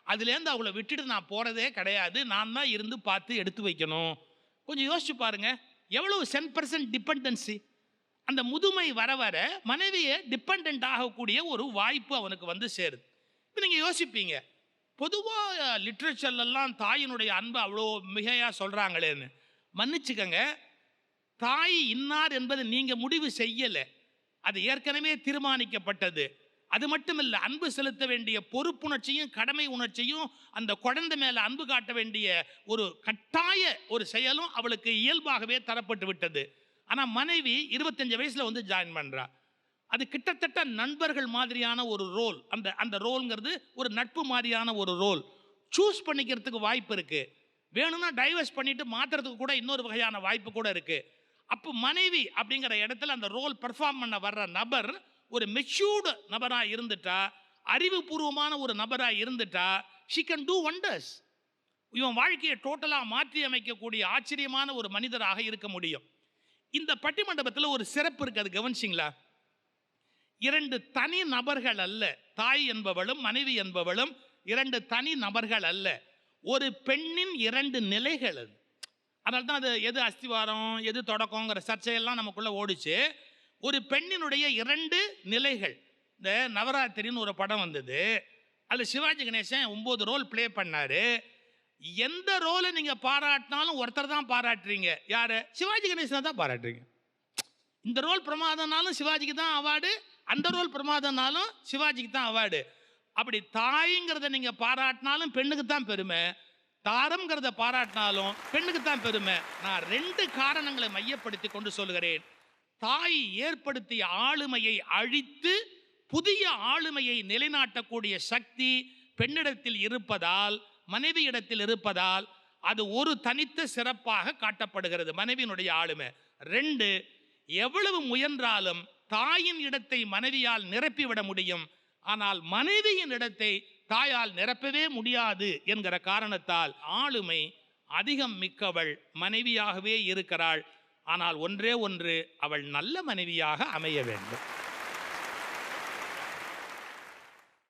அதுலேருந்து அவங்கள விட்டுட்டு நான் போகிறதே கிடையாது, நான் தான் இருந்து பார்த்து எடுத்து வைக்கணும். கொஞ்சம் யோசிச்சு பாருங்க, எவ்வளவு 10% டிபெண்டன்சி. அந்த முதுமை வர வர மனைவியை டிபெண்ட் ஆகக்கூடிய ஒரு வாய்ப்பு அவனுக்கு வந்து சேருது. இப்போ நீங்கள் யோசிப்பீங்க, பொதுவாக லிட்ரேச்சர்லாம் தாயினுடைய அன்பை அவ்வளோ மிகையாக சொல்கிறாங்களேன்னு. மன்னிச்சுக்கங்க, தாய் இன்னார் என்பதை நீங்கள் முடிவு செய்யலை, அது ஏற்கனவே தீர்மானிக்கப்பட்டது. அது மட்டும் இல்லை, அன்பு செலுத்த வேண்டிய பொறுப்புணர்ச்சியும் கடமை உணர்ச்சியும் அந்த குழந்தை மேலே அன்பு காட்ட வேண்டிய ஒரு கட்டாய ஒரு செயலும் அவளுக்கு இயல்பாகவே தரப்பட்டு விட்டது. ஆனால் மனைவி 25 வயசில் வந்து ஜாயின் பண்ணுறா. அது கிட்டத்தட்ட நண்பர்கள் மாதிரியான ஒரு ரோல். அந்த ரோல்ங்கிறது ஒரு நட்பு மாதிரியான ஒரு ரோல். சூஸ் பண்ணிக்கிறதுக்கு வாய்ப்பு இருக்குது. வேணும்னா டைவர்ஸ் பண்ணிட்டு மாற்றுறதுக்கு கூட இன்னொரு வகையான வாய்ப்பு கூட இருக்குது. அப்போ மனைவி அப்படிங்கிற இடத்துல அந்த ரோல் பெர்ஃபார்ம் பண்ண வர்ற நபர் ஒரு மெச்சூர்டு நபராக இருந்துட்டா, அறிவுபூர்வமான ஒரு நபராக இருந்துட்டா, she can do wonders. இவன் வாழ்க்கையை டோட்டலாக மாற்றி அமைக்கக்கூடிய ஆச்சரியமான ஒரு மனிதராக இருக்க முடியும். இந்த பட்டிமண்டபத்தில் ஒரு சிறப்பு இருக்குது, அது கவனிச்சிங்களா? 2 தனி நபர்கள் அல்ல, தாய் என்பவளும் மனைவி என்பவளும் 2 தனி நபர்கள் அல்ல, ஒரு பெண்ணின் 2 நிலைகள். அது அதனால தான் அது எது அஸ்திவாரம் எது தொடக்கங்கிற சர்ச்சையெல்லாம் நமக்குள்ளே ஓடிச்சு. ஒரு பெண்ணினுடைய 2 நிலைகள். இந்த நவராத்திரின்னு ஒரு படம் வந்தது, அதில் சிவாஜி கணேசன் 9 ரோல் ப்ளே பண்ணார். எந்த ரோலை நீங்கள் பாராட்டினாலும் ஒருத்தர் தான் பாராட்டுறீங்க. யார்? சிவாஜி கணேசனை தான் பாராட்டுறீங்க. இந்த ரோல் பிரமாதம்னாலும் சிவாஜிக்கு தான் அவார்டு, அந்த ரோல் பிரமாதம்னாலும் சிவாஜிக்கு தான் அவார்டு. அப்படி தாய்ங்கிறத நீங்கள் பாராட்டினாலும் பெண்ணுக்கு தான் பெருமை, தாரம்ங்கிறத பாராட்டினாலும் பெண்ணுக்கு தான் பெருமை. நான் 2 காரணங்களை மையப்படுத்தி கொண்டு சொல்கிறேன். தாய் ஏற்படுத்திய ஆளுமையை அழித்து புதிய ஆளுமையை நிலைநாட்டக்கூடிய சக்தி பெண்ணிடத்தில் இருப்பதால், மனைவியிடத்தில் இருப்பதால் அது ஒரு தனித்த சிறப்பாக காட்டப்படுகிறது, மனைவியினுடைய ஆளுமை. 2, எவ்வளவு முயன்றாலும் தாயின் இடத்தை மனைவியால் நிரப்பிவிட முடியும், ஆனால் மனைவியின் இடத்தை தாயால் நிரப்பவே முடியாது என்கிற காரணத்தால் ஆளுமை அதிகம் மிக்கவள் மனைவியாகவே இருக்கிறாள். ஆனால் ஒன்றே ஒன்று, அவள் நல்ல மனைவியாக அமைய வேண்டும்.